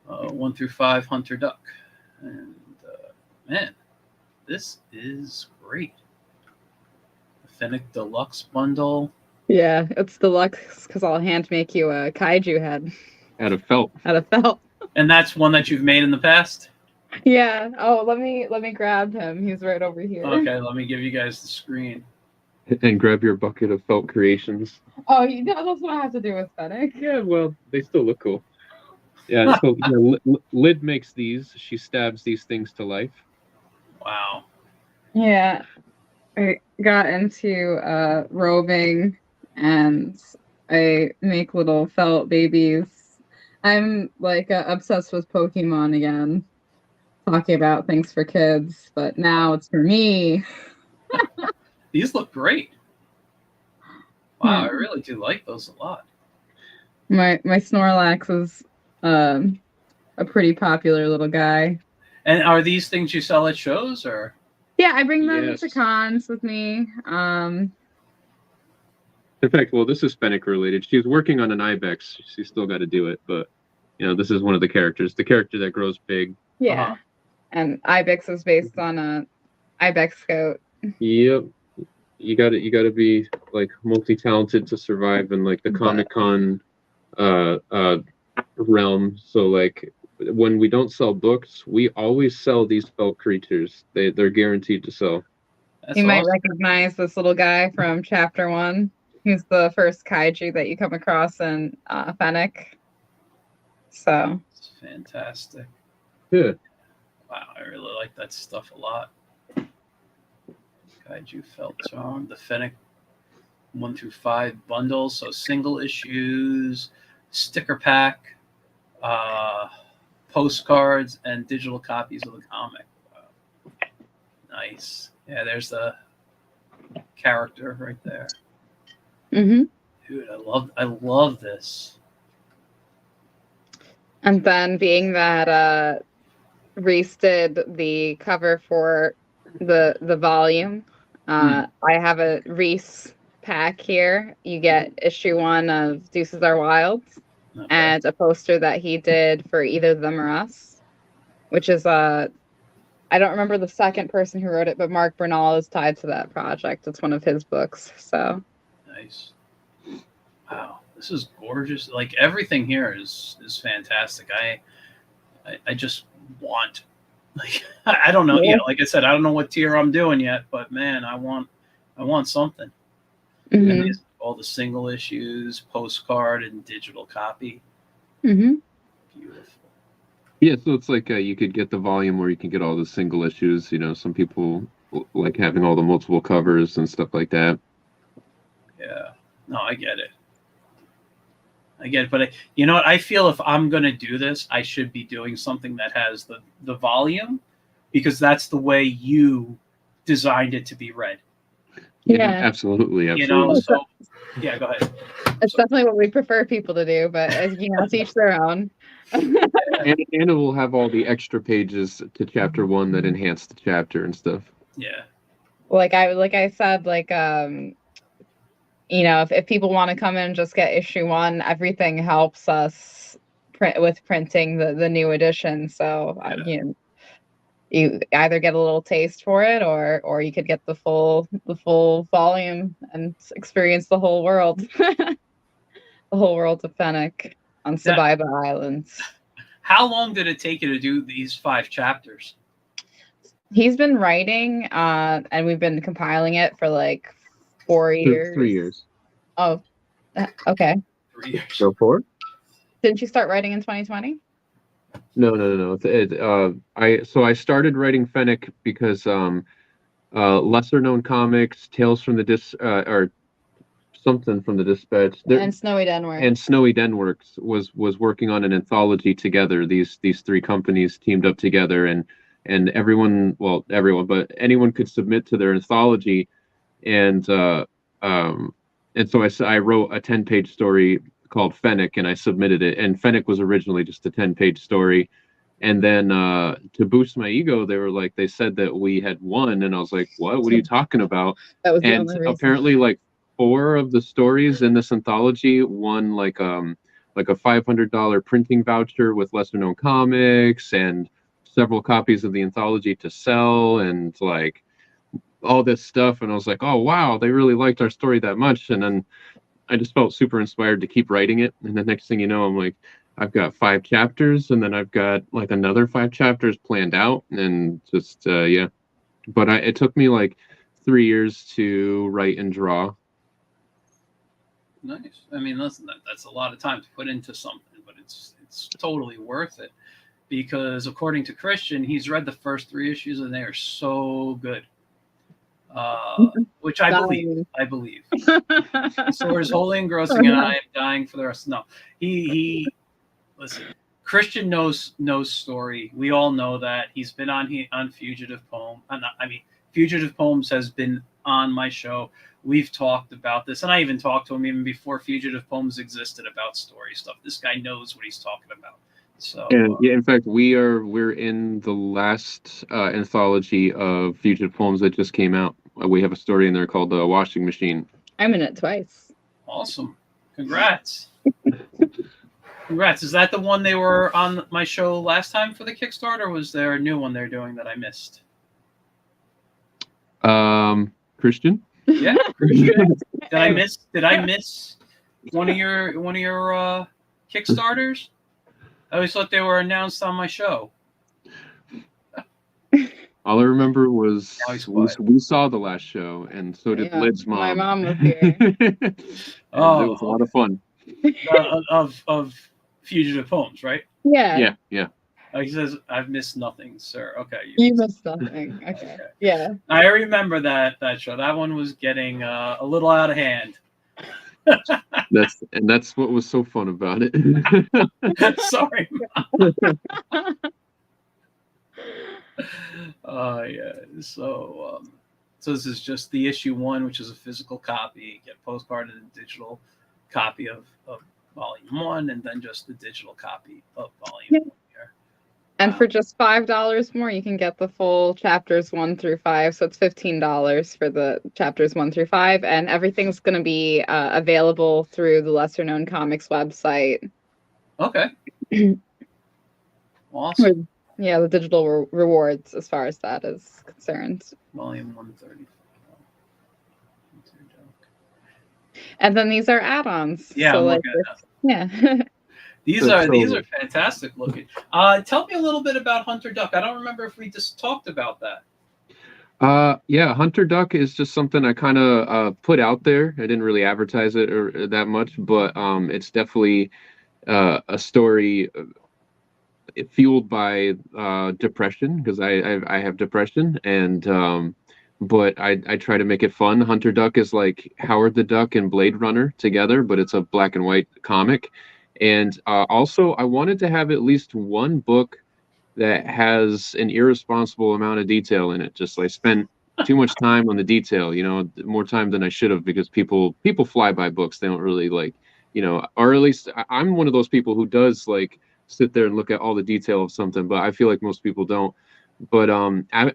1 through 5, Hunter Duck. And man, this is great. The Fennec Deluxe bundle. Yeah, it's deluxe because I'll hand make you a kaiju head. Out of felt. Out of felt. And that's one that you've made in the past? Yeah. Oh, let me grab him. He's right over here. Okay, let me give you guys the screen. And grab your bucket of felt creations. Oh, that's what I have to do with Fennec. Yeah, well, they still look cool. Yeah, so Lid makes these. She stabs these things to life. Wow. Yeah. I got into roving, and I make little felt babies. I'm like obsessed with Pokemon again, talking about things for kids, but now it's for me. These look great. Wow, I really do like those a lot. My Snorlax is a pretty popular little guy. And are these things you sell at shows or? Yeah, I bring them Yes. to cons with me. In fact, well, this is Fennec related. She's working on an Ibex. She's still got to do it, but this is one of the characters. The character that grows big. Yeah, and Ibex is based on a Ibex goat. Yep. You gotta be like multi-talented to survive in like the Comic-Con realm. So like when we don't sell books, we always sell these felt creatures. They're guaranteed to sell. That's You might awesome. recognize this little guy from chapter 1. He's the first kaiju that you come across in Fennec. So It's fantastic. Yeah. Wow, I really like that stuff a lot. Kaiju Felt Charm, the Fennec 1 through 5 bundles, so single issues, sticker pack, postcards, and digital copies of the comic. Wow. Nice. Yeah, there's the character right there. Dude, I love this. And then being that Reese did the cover for the volume, I have a Reese pack here. You get issue 1 of Deuces Are Wild, and a poster that he did for Either Them or Us, which is I don't remember the second person who wrote it, but Mark Bernal is tied to that project. It's one of his books. So nice. Wow, this is gorgeous. Like everything here is fantastic. I just want, like, I don't know. Yeah, like I said, I don't know what tier I'm doing yet, but man, I want something. And all the single issues, postcard, and digital copy. Beautiful. Yeah, so it's like you could get the volume where you can get all the single issues. Some people like having all the multiple covers and stuff like that. Yeah. No, I get it. But you know what? I feel if I'm going to do this, I should be doing something that has the volume, because that's the way you designed it to be read. Yeah, absolutely. So yeah, go ahead. It's definitely what we prefer people to do, but to each their own. And it will have all the extra pages to chapter 1 that enhance the chapter and stuff. Yeah. Like I said, if people want to come in and just get issue 1, everything helps us print with printing the new edition. So you either get a little taste for it, or you could get the full volume and experience the whole world, the whole world of Fennec on Yeah. Sabaiba Islands. How long did it take you to do these 5 chapters? He's been writing, and we've been compiling it for like 4 years. 3 years. Oh, okay. 3 years. So 4? Didn't you start writing in 2020? No. I started writing Fennec because lesser known comics, Tales from the or something from the Dispatch, And Snowy Denworks. and Snowy Denworks was working on an anthology together. These 3 companies teamed up together, and everyone, but anyone could submit to their anthology, and so I wrote a 10-page story called Fennec, and I submitted it. And Fennec was originally just a 10-page story, and then to boost my ego, they said that we had won, and I was like, what are you talking about? That was the And only reason. apparently, like 4 of the stories in this anthology won like a $500 printing voucher with lesser known comics, and several copies of the anthology to sell, and like all this stuff. And I was like, oh wow, they really liked our story that much. And then I just felt super inspired to keep writing it. And the next thing you know, I'm like, I've got 5 chapters, and then I've got like another 5 chapters planned out, and just yeah. But it took me like 3 years to write and draw. Nice. I mean, listen, that's a lot of time to put into something, but it's totally worth it, because according to Christian, he's read the first 3 issues and they are so good. Which I believe. The sword is wholly engrossing, and I am dying for the rest. No, he listen. Christian knows story. We all know that. He's been on Fugitive Poem. Fugitive Poems has been on my show. We've talked about this, and I even talked to him even before Fugitive Poems existed about story stuff. This guy knows what he's talking about. So yeah, in fact, we're in the last anthology of Fugitive Poems that just came out. We have a story in there called The Washing Machine. I'm in it twice. Awesome. Congrats. Congrats. Is that the one they were on my show last time for the Kickstarter, or was there a new one they're doing that I missed? Christian? Yeah, Christian. Did I miss one of your Kickstarters? I always thought they were announced on my show. All I remember was we saw the last show, and so did Lid's mom. My mom was here. It was a lot of fun. Of Fugitive Poems, right? Yeah. He says, "I've missed nothing, sir." Okay, you missed nothing. Okay. Yeah. I remember that show. That one was getting a little out of hand. That's what was so fun about it. Sorry. Yeah. So this is just the issue 1, which is a physical copy. Get postcard and a digital copy of volume 1, and then just the digital copy of volume 1 here. And for just $5 more, you can get the full chapters 1 through 5. So it's $15 for the chapters 1 through 5, and everything's going to be available through the Lesser Known Comics website. Okay. Awesome. Yeah, the digital rewards as far as that is concerned. Volume 130. And then these are add-ons. Yeah, so I'm yeah. These are fantastic looking. Tell me a little bit about Hunter Duck. I don't remember if we just talked about that. Yeah, Hunter Duck is just something I kind of put out there. I didn't really advertise it or that much, but it's definitely a story fueled by depression, because I have depression, and but I try to make it fun. Hunter Duck is like Howard the Duck and Blade Runner together, but it's a black and white comic. And also, I wanted to have at least one book that has an irresponsible amount of detail in it. Just I spent too much time on the detail, more time than I should have, because people fly by books. They don't really or at least I'm one of those people who does like sit there and look at all the detail of something, but I feel like most people don't. But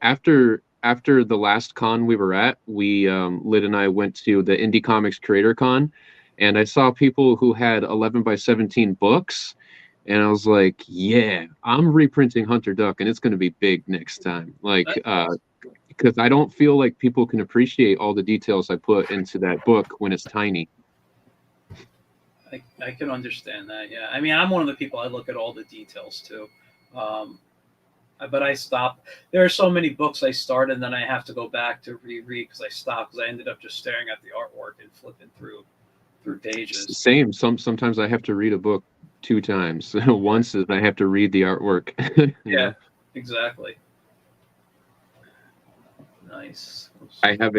after the last con we were at, Lyd and I went to the Indie Comics Creator Con, and I saw people who had 11 by 17 books, And I was like, yeah, I'm reprinting Hunter Duck, and it's going to be big next time. Like, because I don't feel like people can appreciate all the details I put into that book when it's tiny. I can understand that. Yeah, I mean, I'm one of the people I look at all the details too. Um, but I stop. There are so many books I start and then I have to go back to reread because I stopped because I ended up just staring at the artwork and flipping through pages. Same. Sometimes I have to read a book 2 times. Once is I have to read the artwork. you Yeah, know? exactly. Nice. I have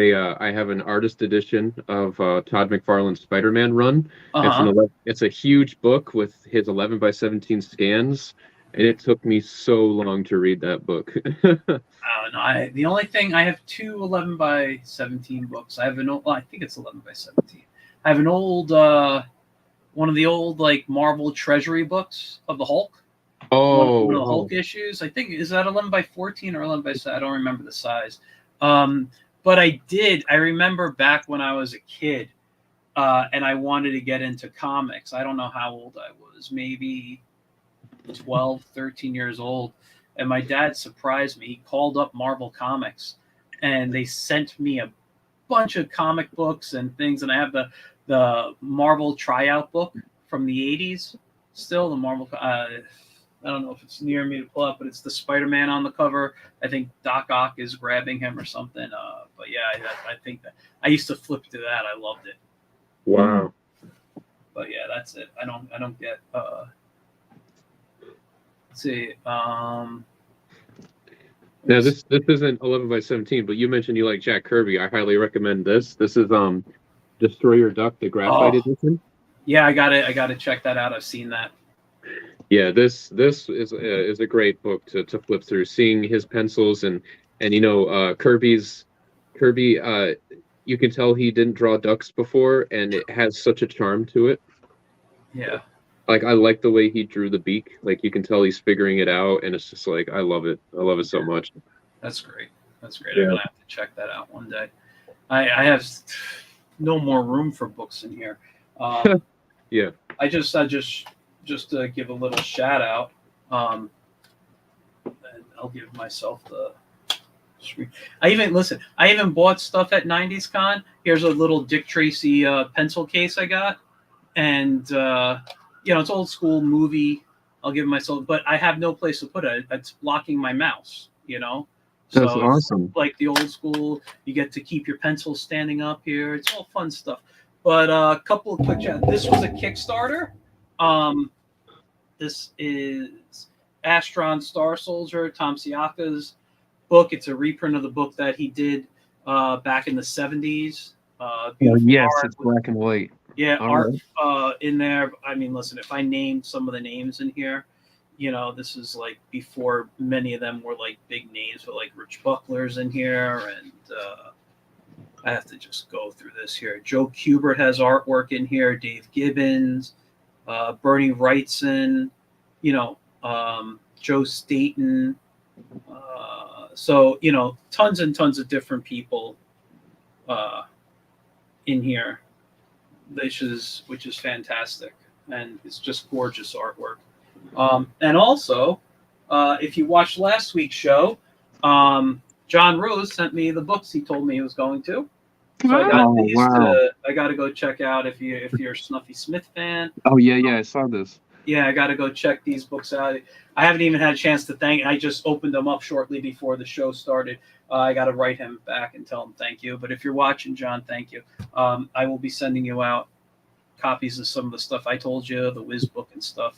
an artist edition of Todd McFarlane's Spider-Man run. Uh-huh. It's a huge book with his 11 by 17 scans, and it took me so long to read that book. I don't know. The only thing I have two 11 by 17 books. I have an old. Well, I think it's 11 by 17. I have an old one of the old like Marvel Treasury books of the Hulk. One of the Hulk issues. I think is that 11 by 14 or 11 by 7. I don't remember the size. But I remember back when I was a kid, and I wanted to get into comics. I don't know how old I was, maybe 12, 13 years old. And my dad surprised me. He called up Marvel Comics and they sent me a bunch of comic books and things. And I have the Marvel tryout book from the 80s still, the Marvel. I don't know if it's near me to pull up, but it's the Spider-Man on the cover. I think Doc Ock is grabbing him or something. But yeah, I think that I used to flip through that. I loved it. Wow. But yeah, that's it. I don't get. Let's see. Now this isn't 11 by 17, but you mentioned you like Jack Kirby. I highly recommend this. This is Destroyer Duck, the graphite edition. Yeah, I gotta check that out. I've seen that. Yeah, this is a great book to flip through. Seeing his pencils and Kirby. You can tell he didn't draw ducks before, and it has such a charm to it. Yeah. Like I like the way he drew the beak. Like you can tell he's figuring it out, and it's just like I love it. I love it so much. That's great. That's great. Yeah. I'm gonna have to check that out one day. I have no more room for books in here. Yeah. I just to give a little shout out. And I'll give myself the screen. I even bought stuff at 90s Con. Here's a little Dick Tracy pencil case I got, and it's old school movie. I'll give myself, but I have no place to put it. It's blocking my mouse. That's awesome. Like the old school, you get to keep your pencil standing up here. It's all fun stuff. But a couple of quick chats. This was a Kickstarter. This is Astron Star Soldier, Tom Siaka's book. It's a reprint of the book that he did back in the 70s. Yes, it's black and white. Yeah, art in there. I mean, listen, if I named some of the names in here, this is like before many of them were like big names, but like Rich Buckler's in here, and I have to just go through this here. Joe Kubert has artwork in here. Dave Gibbons, Bernie Wrightson, Joe Staten. So tons and tons of different people in here, which is fantastic, and it's just gorgeous artwork. And also, if you watched last week's show, John Rose sent me the books he told me he was going to. So I got these I got to go check out if you're a Snuffy Smith fan. Oh yeah, I saw this. Yeah, I got to go check these books out. I haven't even had a chance to thank. I just opened them up shortly before the show started. I got to write him back and tell him thank you. But if you're watching, John, thank you. I will be sending you out copies of some of the stuff I told you, the Wiz book and stuff.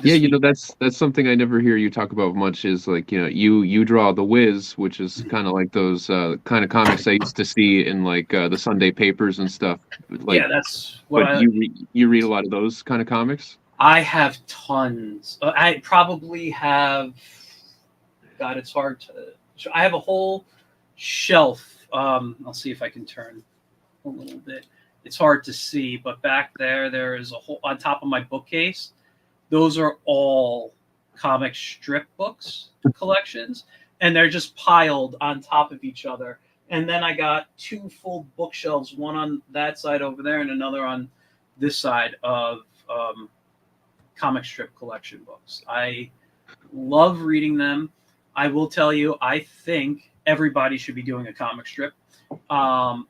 Yeah, that's something I never hear you talk about much. Is like you draw the Wiz, which is kind of like those kind of comics I used to see in like the Sunday papers and stuff. Like, yeah, that's what. But you read a lot of those kind of comics. I have tons. I probably have. God, it's hard to. I have a whole shelf. I'll see if I can turn a little bit. It's hard to see, but back there is a whole on top of my bookcase. Those are all comic strip books collections, and they're just piled on top of each other. And then I got 2 full bookshelves, one on that side over there and another on this side of comic strip collection books. I love reading them. I will tell you, I think everybody should be doing a comic strip, and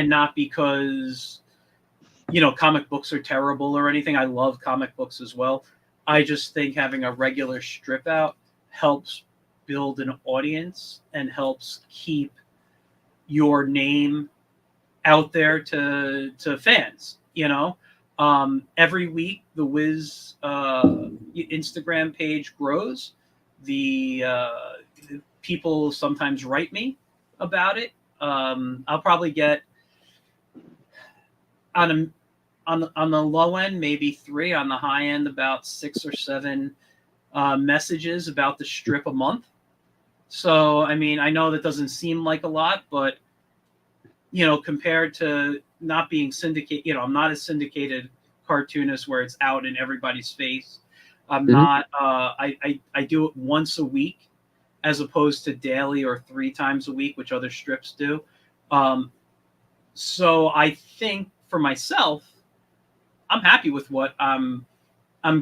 not because comic books are terrible or anything. I love comic books as well. I just think having a regular strip out helps build an audience and helps keep your name out there to fans. Every week the Wiz Instagram page grows. The people sometimes write me about it. I'll probably get on the low end maybe 3, on the high end about 6 or 7 messages about the strip a month. So I mean, I know that doesn't seem like a lot, but compared to not being syndicated, I'm not a syndicated cartoonist where it's out in everybody's face. I'm not. I do it once a week, as opposed to daily or 3 times a week, which other strips do. So I think for myself, I'm happy with what I'm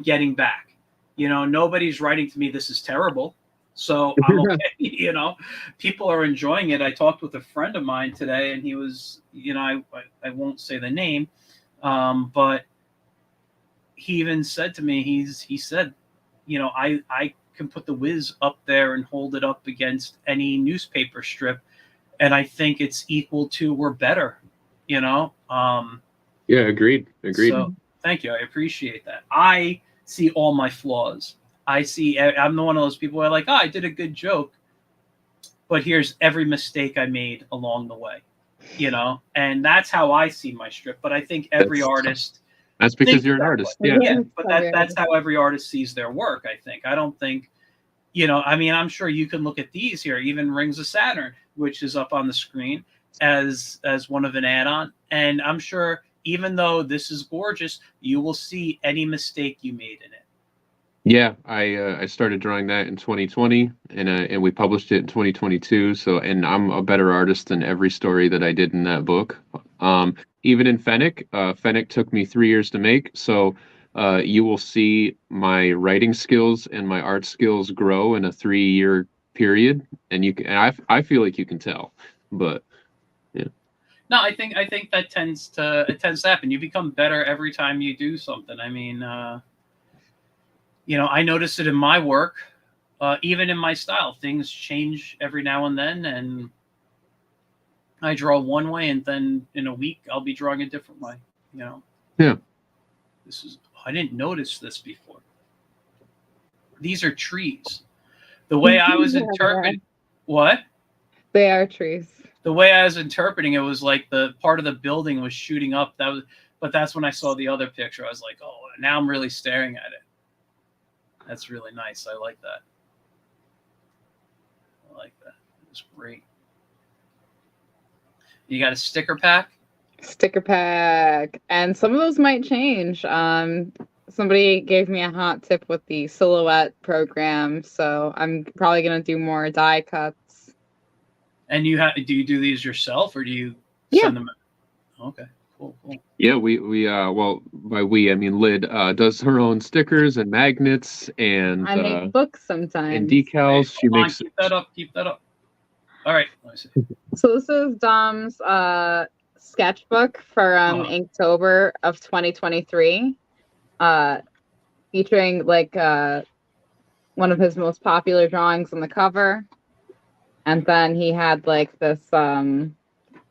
getting back. Nobody's writing to me, "This is terrible." So I'm okay. People are enjoying it. I talked with a friend of mine today, and he was, I won't say the name, but he even said to me, he said, I can put the Wiz up there and hold it up against any newspaper strip, and I think it's equal to or better. Yeah, agreed. So thank you. I appreciate that. I see all my flaws. I'm the one of those people where I did a good joke, but here's every mistake I made along the way, and that's how I see my strip. But I think every artist. That's because you're an artist. Yeah, but that's how every artist sees their work. I think. I don't think, I mean, I'm sure you can look at these here, even Rings of Saturn, which is up on the screen as one of an add-on, and I'm sure even though this is gorgeous, you will see any mistake you made in it. Yeah, I started drawing that in 2020, and we published it in 2022. So, and I'm a better artist than every story that I did in that book. Even in Fennec, Fennec took me 3 years to make. So, you will see my writing skills and my art skills grow in a 3-year period, and I feel like you can tell, but yeah. No, I think that tends to happen. You become better every time you do something. I mean. I notice it in my work, even in my style. Things change every now and then, and I draw one way, and then in a week I'll be drawing a different way. Yeah. I didn't notice this before. These are trees. The way I was interpreting what? They are trees. The way I was interpreting it was like the part of the building was shooting up. But that's when I saw the other picture. I was like, oh, now I'm really staring at it. That's really nice. I like that. It's great. You got a sticker pack? Sticker pack. And some of those might change. Somebody gave me a hot tip with the silhouette program, so I'm probably going to do more die cuts. And do you do these yourself, or do you send them? Okay. Cool. Yeah, we well, by we I mean Lid does her own stickers and magnets, and I make books sometimes and decals. She makes. Keep that up. All right, let me see. So this is Dom's sketchbook for Inktober of 2023, featuring one of his most popular drawings on the cover, and then he had this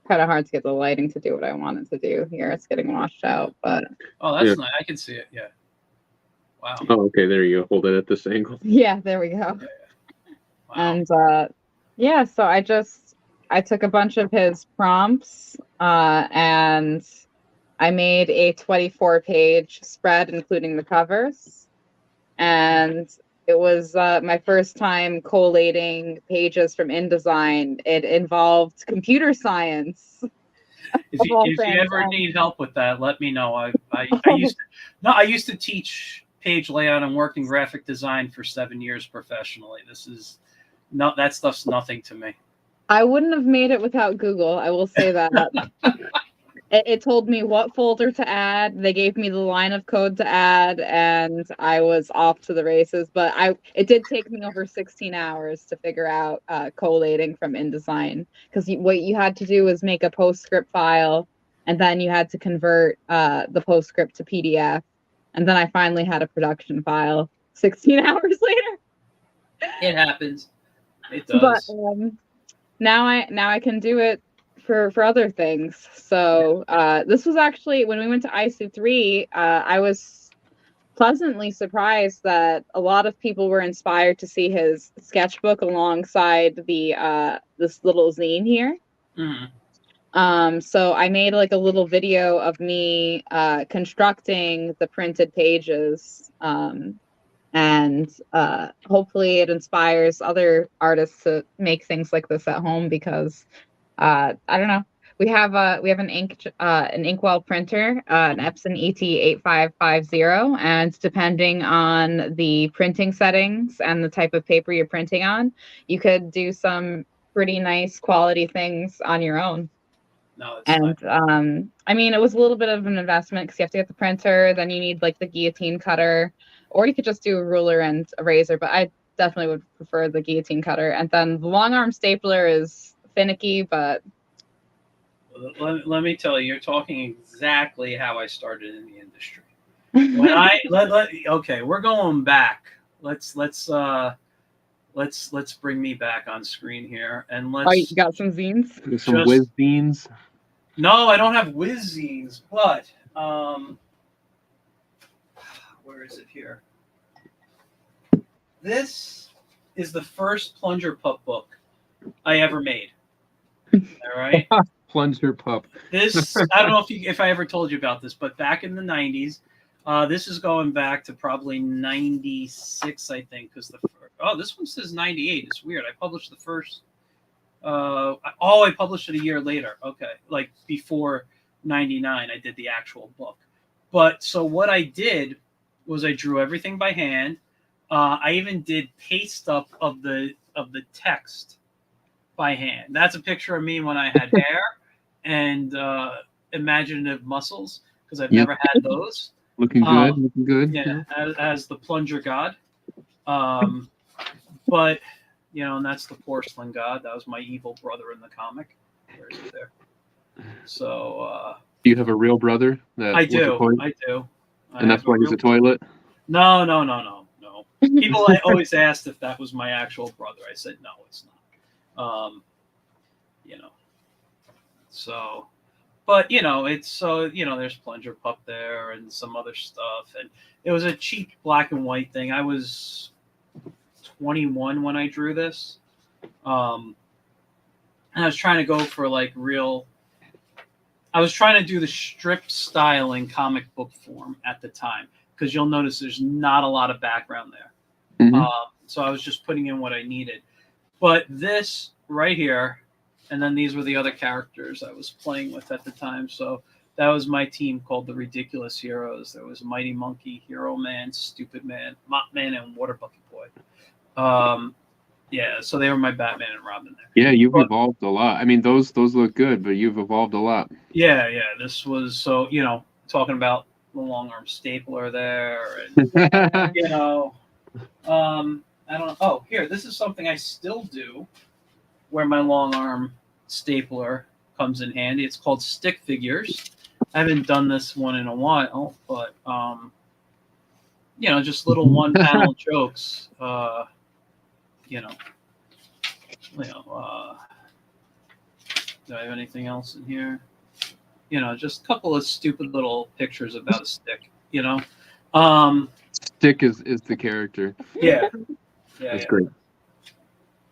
kind of hard to get the lighting to do what I wanted to do here. It's getting washed out, but that's nice. I can see it. Yeah. Wow. Oh, okay. There you go. Hold it at this angle. Yeah, there we go. Yeah. Wow. And so I took a bunch of his prompts and I made a 24-page spread, including the covers, and it was my first time collating pages from InDesign. It involved computer science. If you ever need help with that, let me know. I used to teach page layout and working graphic design for 7 years professionally. That stuff's nothing to me. I wouldn't have made it without Google. I will say that. it told me what folder to add. They gave me the line of code to add, and I was off to the races. But it did take me over 16 hours to figure out collating from InDesign, because what you had to do was make a PostScript file, and then you had to convert the PostScript to PDF, and then I finally had a production file 16 hours later. It happens. It But does. now I can do it for other things. So this was actually when we went to ISO3. I was pleasantly surprised that a lot of people were inspired to see his sketchbook alongside the this little zine here. So I made like a little video of me constructing the printed pages. And hopefully it inspires other artists to make things like this at home, because I don't know. We have an inkwell printer, an Epson ET8550, and depending on the printing settings and the type of paper you're printing on, you could do some pretty nice quality things on your own. No, it's And nice. I mean, it was a little bit of an investment because you have to get the printer, then you need like the guillotine cutter, or you could just do a ruler and a razor, but I definitely would prefer the guillotine cutter. And then the long arm stapler is finicky, but Let me tell you, you're talking exactly how I started in the industry. When okay, we're going back. Let's bring me back on screen here, and you let's got some zines? Some whiz beans. No, I don't have whiz zines, but where is it here? This is the first plunger pup book I ever made. All right. Plunger pup. This, I don't know if I ever told you about this, but back in the 90s, this is going back to probably 96, I think, because this one says 98. It's weird. I published the first. I published it a year later. Okay, like before 99, I did the actual book. But so what I did was I drew everything by hand. I even did paste up of the text by hand. That's a picture of me when I had hair and imaginative muscles, because I've never had those. Looking good. Yeah, as the plunger god. But and that's the porcelain god. That was my evil brother in the comic. Where is it there? So. Do you have a real brother? I do. And that's why he's a toilet? No. People always asked if that was my actual brother. I said no, it's not. So, but it's there's Plunger Pup there and some other stuff, and it was a cheap black and white thing. I was 21 when I drew this, and I was trying to go for like real. I was trying to do the strip style in comic book form at the time, because you'll notice there's not a lot of background there. Mm-hmm. So I was just putting in what I needed. But this right here, and then these were the other characters I was playing with at the time. So that was my team called the Ridiculous Heroes. There was Mighty Monkey, Hero Man, Stupid Man, Mop Man, and Water Bucket Boy. Yeah, so they were my Batman and Robin there. Yeah, you've evolved a lot. I mean, those look good, but you've evolved a lot. Yeah. This was talking about the long arm stapler there, and I don't know. Oh, here, this is something I still do, where my long arm stapler comes in handy. It's called stick figures. I haven't done this one in a while, but just little one panel jokes. Do I have anything else in here? Just a couple of stupid little pictures about a stick. Stick is the character. Yeah. That's great.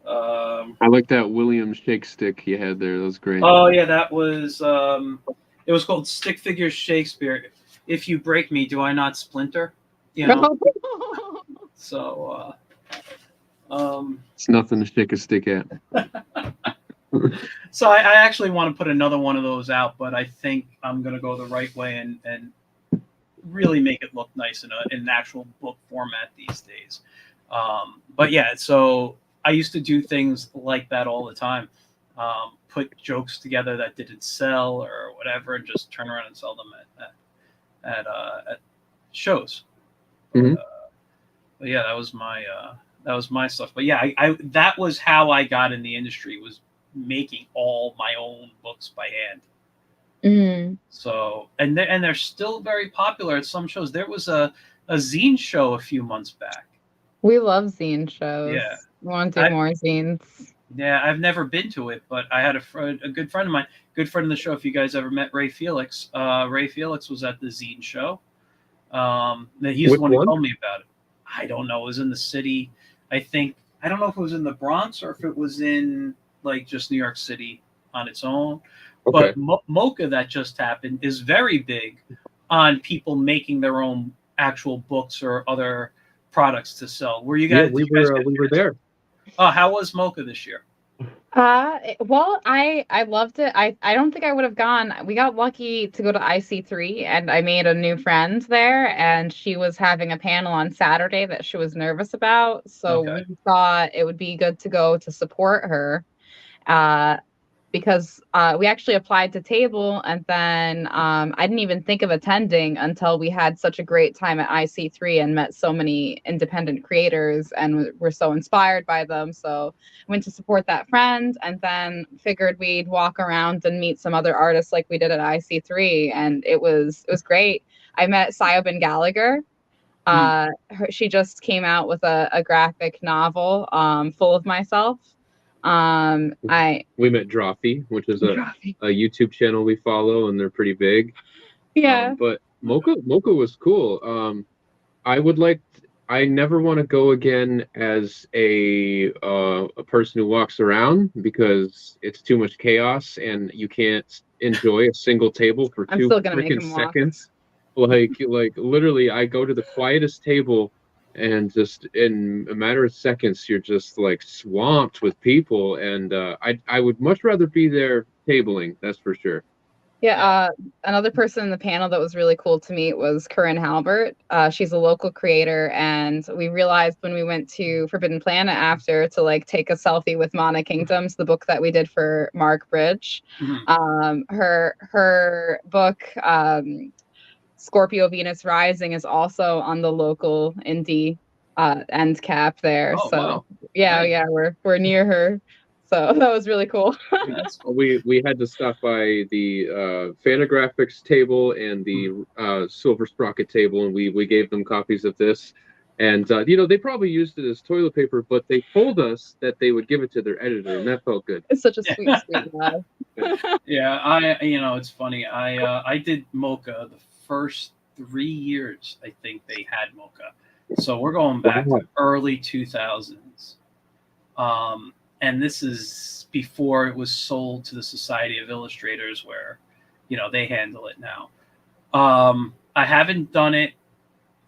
I like that William Shake stick you had there. That was great. Oh yeah, that was. It was called Stick Figures Shakespeare. If you break me, do I not splinter? So. It's nothing to shake a stick at. So I actually want to put another one of those out, but I think I'm going to go the right way and really make it look nice in an actual book format these days. But yeah, so I used to do things like that all the time. put jokes together that didn't sell or whatever, and just turn around and sell them at shows. Mhm. But yeah, that was my stuff. But yeah, I that was how I got in the industry, was making all my own books by hand. Mm. So and they're still very popular at some shows. There was a zine show a few months back. We love zine shows. Yeah. We want to do I, more zines. yeah, I've never been to it, but I had a good friend of mine, good friend of the show. If you guys ever met Ray Felix, Ray Felix was at the zine show. He's Which the one who one? told me about it. I don't know. It was in the city. I don't know if it was in the Bronx or if it was in like just New York City on its own. Okay. But Mocha that just happened is very big on people making their own actual books or other products to sell. Were you Yeah, guys? Did you guys get we were there. Oh, how was Mocha this year? Well, I loved it. I don't think I would have gone. We got lucky to go to IC3 and I made a new friend there, and she was having a panel on Saturday that she was nervous about. So Okay. we thought it would be good to go to support her. Uh because we actually applied to table, and then I didn't even think of attending until we had such a great time at IC3 and met so many independent creators and were so inspired by them. So I went to support that friend, and then figured we'd walk around and meet some other artists like we did at IC3, and it was great. I met Siobhan Gallagher. She just came out with a graphic novel, Full of Myself. I We met Drawfee, which is a Drawfee. YouTube channel we follow, and they're pretty big. Yeah. But Mocha was cool. I never want to go again as a person who walks around, because it's too much chaos and you can't enjoy a single table for I'm two still gonna make freaking him walk. seconds. Like literally, I go to the quietest table, and just in a matter of seconds, you're just like swamped with people. And I would much rather be there tabling. That's for sure. Yeah, another person in the panel that was really cool to meet was Corinne Halbert. She's a local creator, and we realized when we went to Forbidden Planet after to like take a selfie with Mana Kingdoms, the book that we did for Mark Bridge. Her book, Scorpio Venus Rising, is also on the local indie end cap there. Oh, So wow. yeah, Nice. yeah, we're near her. So that was really cool. That's cool. We had to stop by the Fantagraphics table and the Silver Sprocket table, and we gave them copies of this. And they probably used it as toilet paper, but they told us that they would give it to their editor, and that felt good. It's such a sweet love. Yeah, it's funny. I did Mocha the first 3 years. I think they had Mocha, so we're going back to early 2000s. And this is before it was sold to the Society of Illustrators, where they handle it now. I haven't done it.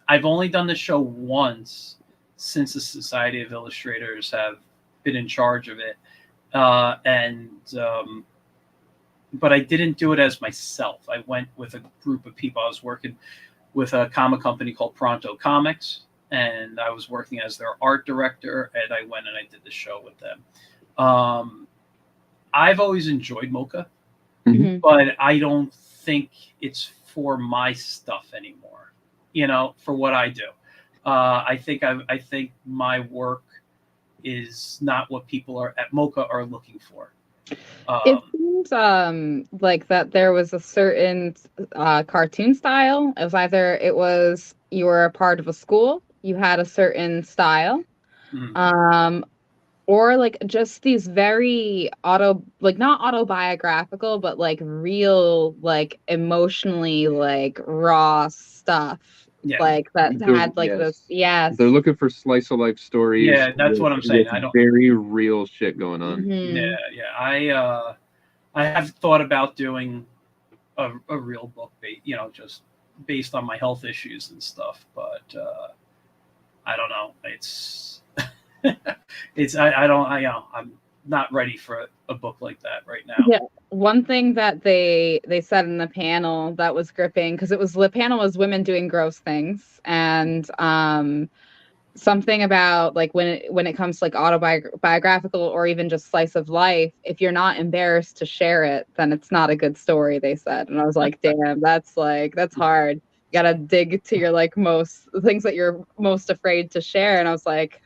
I've only done the show once since the Society of Illustrators have been in charge of it, but I didn't do it as myself. I went with a group of people. I was working with a comic company called Pronto Comics, and I was working as their art director, and I went and I did the show with them. I've always enjoyed Mocha, but I don't think it's for my stuff anymore, for what I do. I think my work is not what people are at Mocha are looking for. It seems like that there was a certain cartoon style. It was you were a part of a school, you had a certain style, or like just these very not autobiographical, but like real, like emotionally like raw stuff. Yeah. Like that had like this. Yes. They're looking for slice of life stories. Yeah, that's what I'm saying. I don't very real shit going on. Yeah. I have thought about doing a real book, just based on my health issues and stuff, but I don't know. I'm not ready for a book like that right now. Yeah. One thing that they said in the panel that was gripping, because the panel was women doing gross things, and something about like when it comes to like autobiographical or even just slice of life, if you're not embarrassed to share it, then it's not a good story, they said. And I was like, damn, that's hard. You gotta dig to your like most things that you're most afraid to share. And I was like,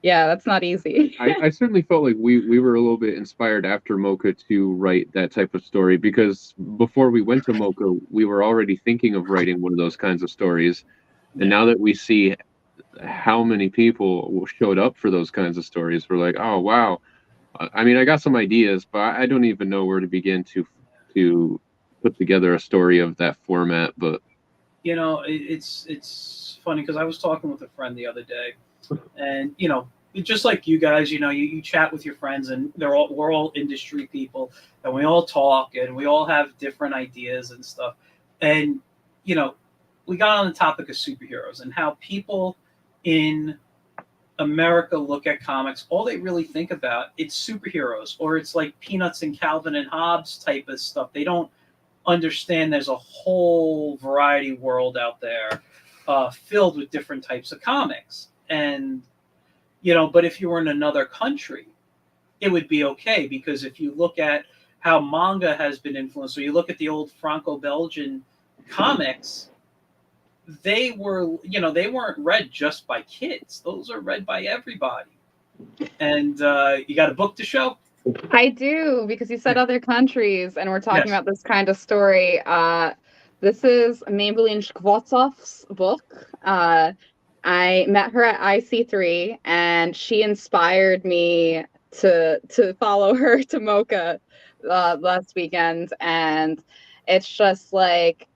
yeah, that's not easy. I certainly felt like we were a little bit inspired after Mocha to write that type of story, because before we went to Mocha, we were already thinking of writing one of those kinds of stories. And now that we see how many people showed up for those kinds of stories, we're like, oh wow. I mean, I got some ideas, but I don't even know where to begin to put together a story of that format. But it's funny because I was talking with a friend the other day, and just like you guys, you chat with your friends, and we're all industry people, and we all talk, and we all have different ideas and stuff, and we got on the topic of superheroes and how people in America look at comics. All they really think about, it's superheroes, or it's like Peanuts and Calvin and Hobbes type of stuff. They don't understand there's a whole variety world out there, filled with different types of comics. And but if you were in another country, it would be okay, because if you look at how manga has been influenced, or you look at the old Franco-Belgian comics, they weren't read just by kids. Those are read by everybody. And you got a book to show? I do, because you said other countries, and we're talking about this kind of story. This is Maybelline Schwarzhoff's book. I met her at IC3, and she inspired me to follow her to Mocha last weekend. And it's just like,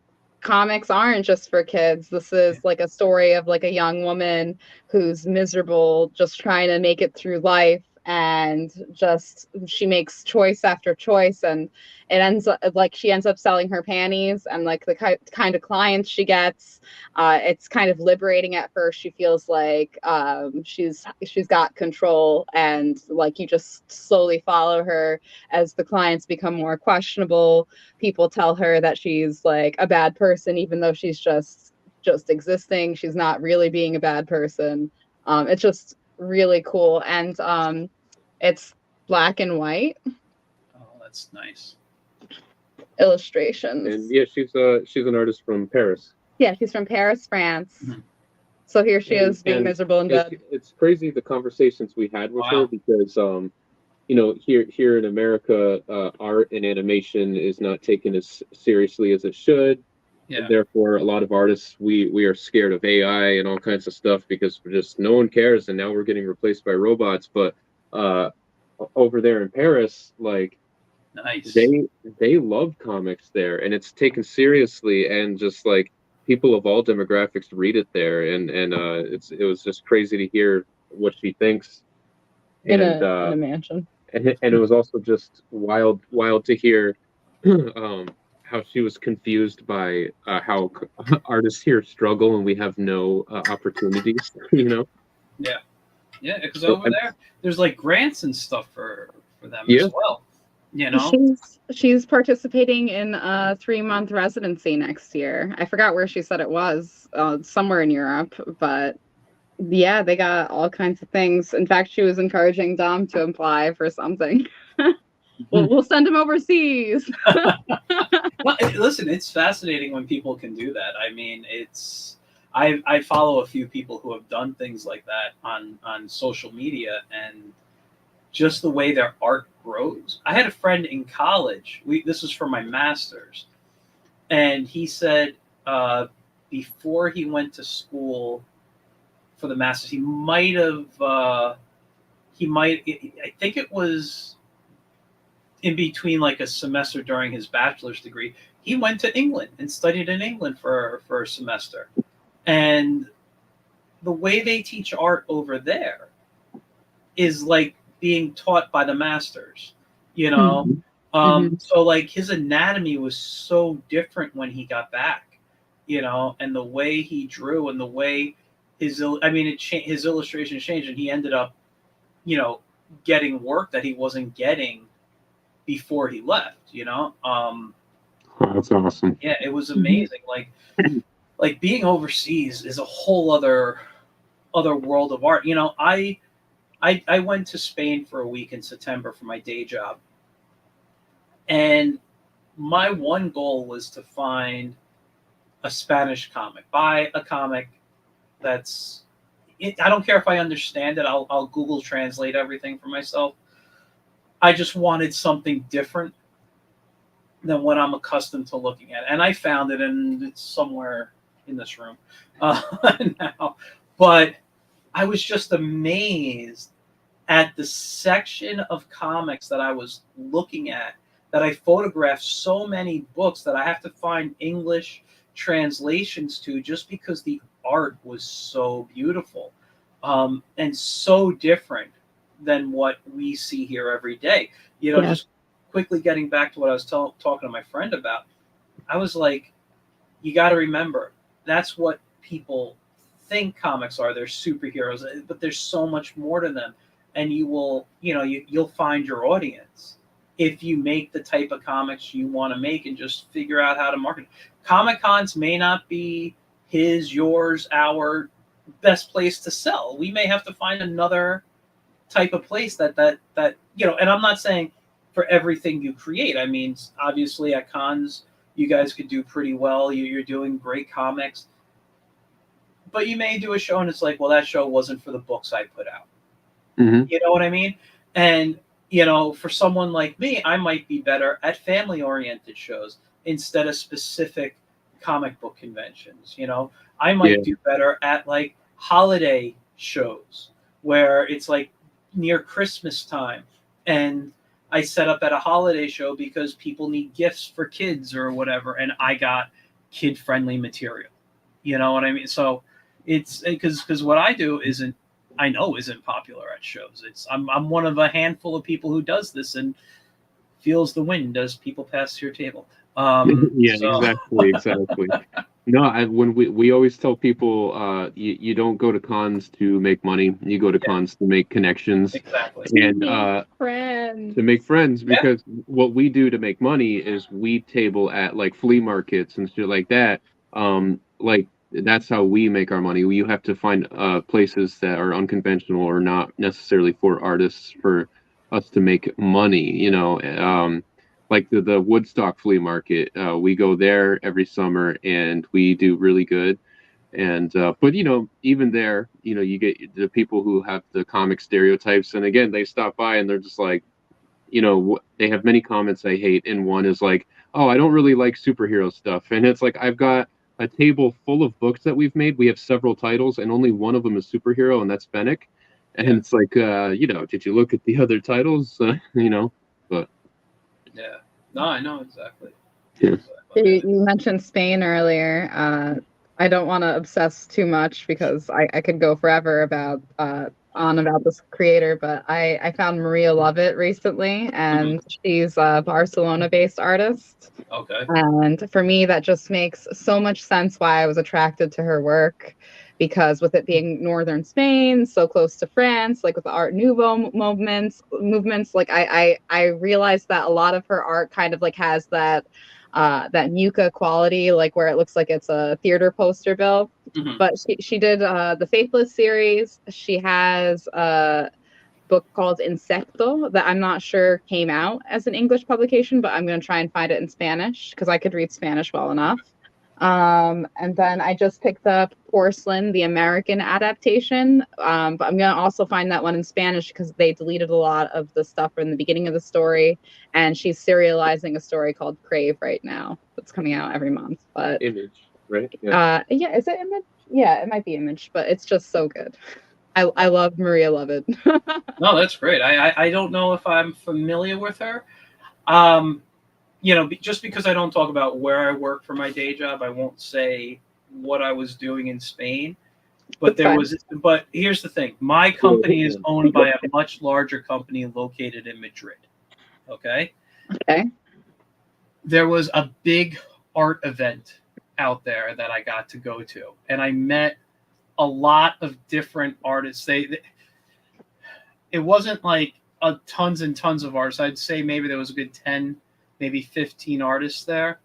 comics aren't just for kids. This is like a story of like a young woman who's miserable, just trying to make it through life, and just she makes choice after choice, and it ends up like she ends up selling her panties, and like the kind of clients she gets, it's kind of liberating at first. She feels like she's got control, and like you just slowly follow her as the clients become more questionable. People tell her that she's like a bad person, even though she's just existing. She's not really being a bad person. It's just really cool, and it's black and white. Oh, that's nice. Illustrations. And yeah, she's an artist from Paris. Yeah, she's from Paris, France. Mm-hmm. So here she is being miserable in bed. It's crazy the conversations we had with her, because here in America, art and animation is not taken as seriously as it should. Yeah. Therefore, a lot of artists, we are scared of AI and all kinds of stuff, because we're just, no one cares, and now we're getting replaced by robots. But over there in Paris, like, nice. They love comics there, and it's taken seriously, and just like people of all demographics read it there, and it was just crazy to hear what she thinks in a mansion. And it was also just wild to hear how she was confused by how artists here struggle and we have no opportunities, Yeah, because over there, there's like grants and stuff for them as well. She's participating in a 3-month residency next year. I forgot where she said it was, somewhere in Europe, but yeah, they got all kinds of things. In fact, she was encouraging Dom to apply for something. We'll send him overseas. Well, listen, it's fascinating when people can do that. I mean, I follow a few people who have done things like that on social media, and just the way their art grows. I had a friend in college. This was for my master's, and he said before he went to school for the master's, I think it was in between like a semester during his bachelor's degree, he went to England and studied in England for a semester. And the way they teach art over there is like being taught by the masters, So like his anatomy was so different when he got back, and the way he drew and the way his illustration changed, and he ended up, getting work that he wasn't getting before he left, Oh, that's awesome. Yeah, it was amazing. Like being overseas is a whole other other world of art. I went to Spain for a week in September for my day job, and my one goal was to find a Spanish comic, buy a comic that's. I don't care if I understand it. I'll Google Translate everything for myself. I just wanted something different than what I'm accustomed to looking at, and I found it, and it's somewhere in this room now. But I was just amazed at the section of comics that I was looking at, that I photographed so many books that I have to find English translations to, just because the art was so beautiful, and so different than what we see here every day. Yeah. Just quickly getting back to what I was talking to my friend about, I was like, you got to remember, that's what people think comics are. They're superheroes, but there's so much more to them. And you'll find your audience if you make the type of comics you want to make and just figure out how to market. Comic cons may not be yours, our best place to sell. We may have to find another type of place that and I'm not saying for everything you create. I mean, obviously at cons you guys could do pretty well. You're doing great comics, but you may do a show and it's like, well, that show wasn't for the books I put out. Mm-hmm. You know what I mean? And for someone like me, I might be better at family oriented shows instead of specific comic book conventions. I might do better at like holiday shows where it's like near Christmas time, and I set up at a holiday show because people need gifts for kids or whatever, and I got kid friendly material. You know what I mean? So it's because what I do isn't popular at shows. I'm one of a handful of people who does this and feels the wind as people pass your table. Yeah, so. exactly. No, when we always tell people, you don't go to cons to make money. You go to cons to make connections. Exactly. And Friends. to make friends, because what we do to make money is we table at like flea markets and shit like that. Like that's how we make our money. You have to find places that are unconventional or not necessarily for artists for us to make money. Like the Woodstock flea market. We go there every summer and we do really good. And but even there, you get the people who have the comic stereotypes, and again, they stop by and they're just like, they have many comments I hate, and one is like, oh, I don't really like superhero stuff, and it's like, I've got a table full of books that we've made. We have several titles, and only one of them is superhero, and that's Fennec. And it's like, did you look at the other titles? But yeah, no, I know exactly. Yeah. You mentioned Spain earlier. I don't want to obsess too much because I could go forever about this creator, but I found Maria Lovett recently, and she's a Barcelona-based artist. Okay. And for me, that just makes so much sense why I was attracted to her work, because with it being northern Spain, so close to France, like with the Art Nouveau movements, like I realized that a lot of her art kind of like has that Muka quality, like where it looks like it's a theater poster bill. Mm-hmm. But she did the Faithless series. She has a book called Insecto that I'm not sure came out as an English publication, but I'm going to try and find it in Spanish because I could read Spanish well enough. And then I just picked up Porcelain, the American adaptation, but I'm going to also find that one in Spanish because they deleted a lot of the stuff from the beginning of the story, and she's serializing a story called Crave right now that's coming out every month. But Image, right? Yeah, is it Image? Yeah, it might be Image, but it's just so good. I love Maria Lovett. No, that's great. I don't know if I'm familiar with her. Just because I don't talk about where I work for my day job, I won't say what I was doing in Spain. But but here's the thing. My company is owned by a much larger company located in Madrid. Okay? Okay. There was a big art event out there that I got to go to, and I met a lot of different artists. It wasn't like tons and tons of artists. I'd say maybe there was a good 10, maybe 15 artists there,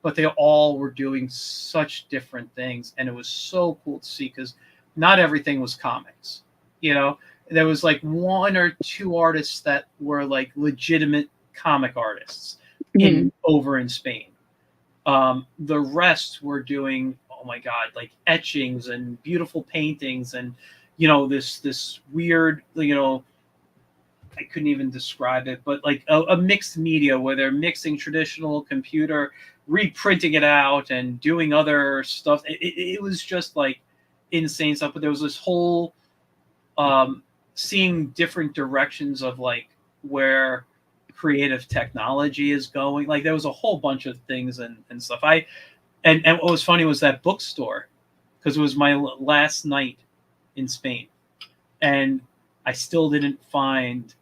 but they all were doing such different things, and it was so cool to see because not everything was comics. You know, there was like one or two artists that were like legitimate comic artists in over in Spain. The rest were doing, oh my god, like etchings and beautiful paintings, and this weird, I couldn't even describe it, but like a mixed media where they're mixing traditional computer, reprinting it out, and doing other stuff. It was just like insane stuff. But there was this whole seeing different directions of like where creative technology is going. Like there was a whole bunch of things and stuff. And what was funny was that bookstore, because it was my last night in Spain, and I still didn't find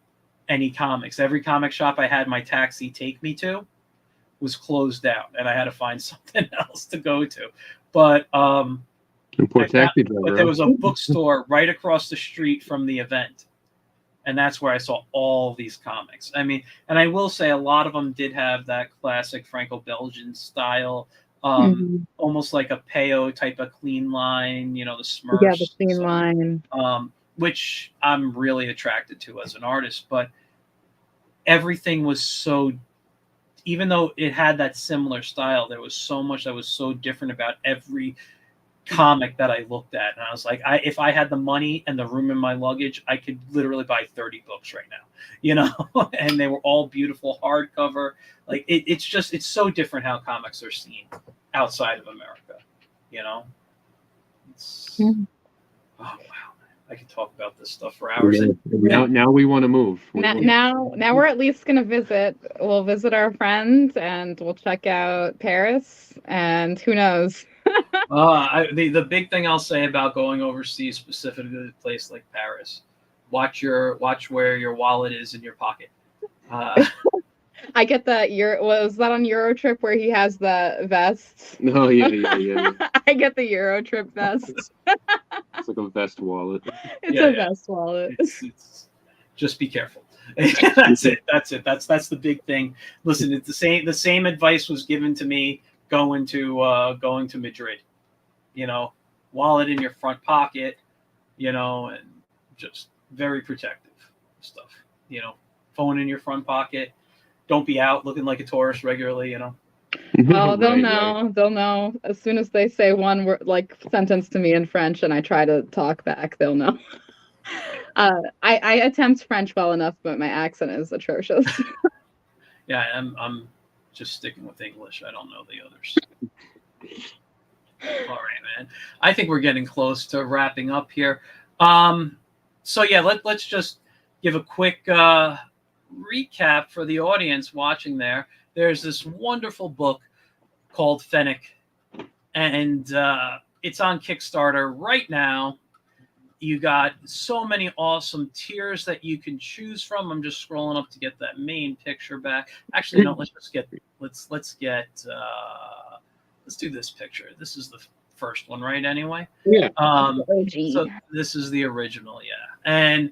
any comics. Every comic shop I had my taxi take me to was closed down, and I had to find something else to go to. But poor taxi driver. but there was a bookstore right across the street from the event, and that's where I saw all these comics. I mean, and I will say a lot of them did have that classic Franco-Belgian style, almost like a Peo type of clean line, the Smurfs. Yeah, the clean line. Which I'm really attracted to as an artist. But everything was so, even though it had that similar style, there was so much that was so different about every comic that I looked at. And I was like, if I had the money and the room in my luggage, I could literally buy 30 books right now, and they were all beautiful hardcover. Like it's so different how comics are seen outside of America, Oh, wow. I could talk about this stuff for hours. Now we want to move. Now we're at least going to visit. We'll visit our friends and we'll check out Paris, and who knows. The big thing I'll say about going overseas, specifically a place like Paris, watch where your wallet is in your pocket. I get that. Was that on Euro Trip where he has the vest? Oh yeah. I get the Euro Trip vest. It's like a vest wallet. It's a vest wallet. It's just be careful. That's it. That's the big thing. Listen, it's the same advice was given to me going to Madrid. Wallet in your front pocket, and just very protective stuff. Phone in your front pocket. Don't be out looking like a tourist regularly. Oh, they'll know. Right. They'll know as soon as they say one word, like sentence to me in French, and I try to talk back. They'll know. I attempt French well enough, but my accent is atrocious. Yeah, I'm just sticking with English. I don't know the others. All right, man. I think we're getting close to wrapping up here. So yeah, let's just give a quick recap for the audience watching there. There's this wonderful book called Fennec, and it's on Kickstarter right now. You got so many awesome tiers that you can choose from. I'm just scrolling up to get that main picture back. Actually, no, let's do this picture. This is the first one, right? Anyway. Yeah. So this is the original, yeah. And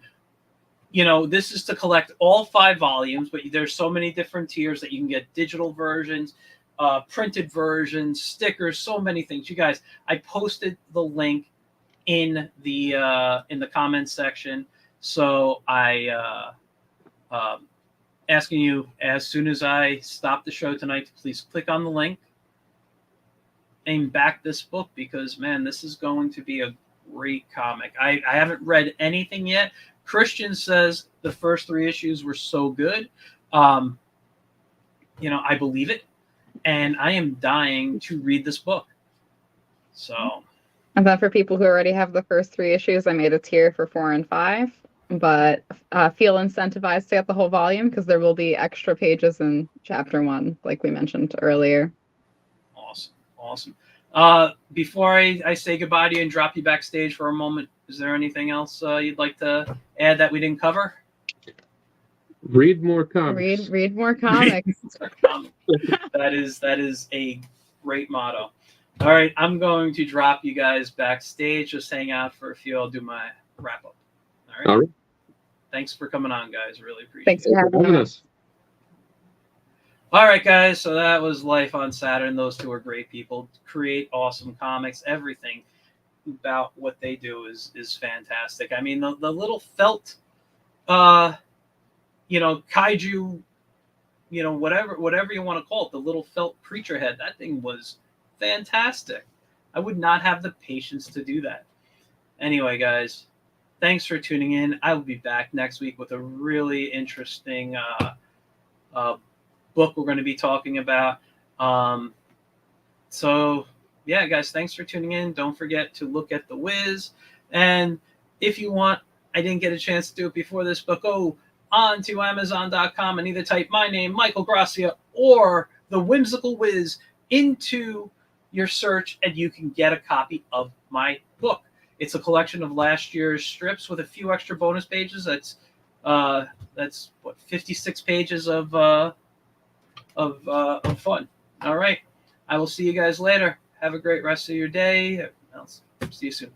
this is to collect all 5 volumes, but there's so many different tiers that you can get digital versions, printed versions, stickers, so many things. You guys, I posted the link in the comments section. So I asking you, as soon as I stop the show tonight, to please click on the link and back this book, because man, this is going to be a great comic. I haven't read anything yet. Christian says the first 3 issues were so good. I believe it, and I am dying to read this book. So, and then for people who already have the first 3 issues, I made a tier for 4 and 5, but feel incentivized to get the whole volume because there will be extra pages in chapter 1, like we mentioned earlier. Awesome. Before I say goodbye to you and drop you backstage for a moment, is there anything else you'd like to add that we didn't cover? Read more comics. Read more comics. That is a great motto. All right, I'm going to drop you guys backstage. Just hang out for a few. I'll do my wrap up. All right. Thanks for coming on, guys. Really appreciate it. Thanks for having us. All right, guys. So that was Life on Saturn. Those 2 are great people. Create awesome comics, everything. about what they do is fantastic. I mean, the little felt, kaiju, whatever you want to call it, the little felt creature head. That thing was fantastic. I would not have the patience to do that. Anyway, guys, thanks for tuning in. I will be back next week with a really interesting book we're going to be talking about. So, yeah, guys, thanks for tuning in. Don't forget to look at The Wiz. And if you want, I didn't get a chance to do it before this, but go on to Amazon.com and either type my name, Michael Gracia, or The Whimsical Wiz into your search, and you can get a copy of my book. It's a collection of last year's strips with a few extra bonus pages. That's 56 pages of fun. All right. I will see you guys later. Have a great rest of your day. I'll see you soon.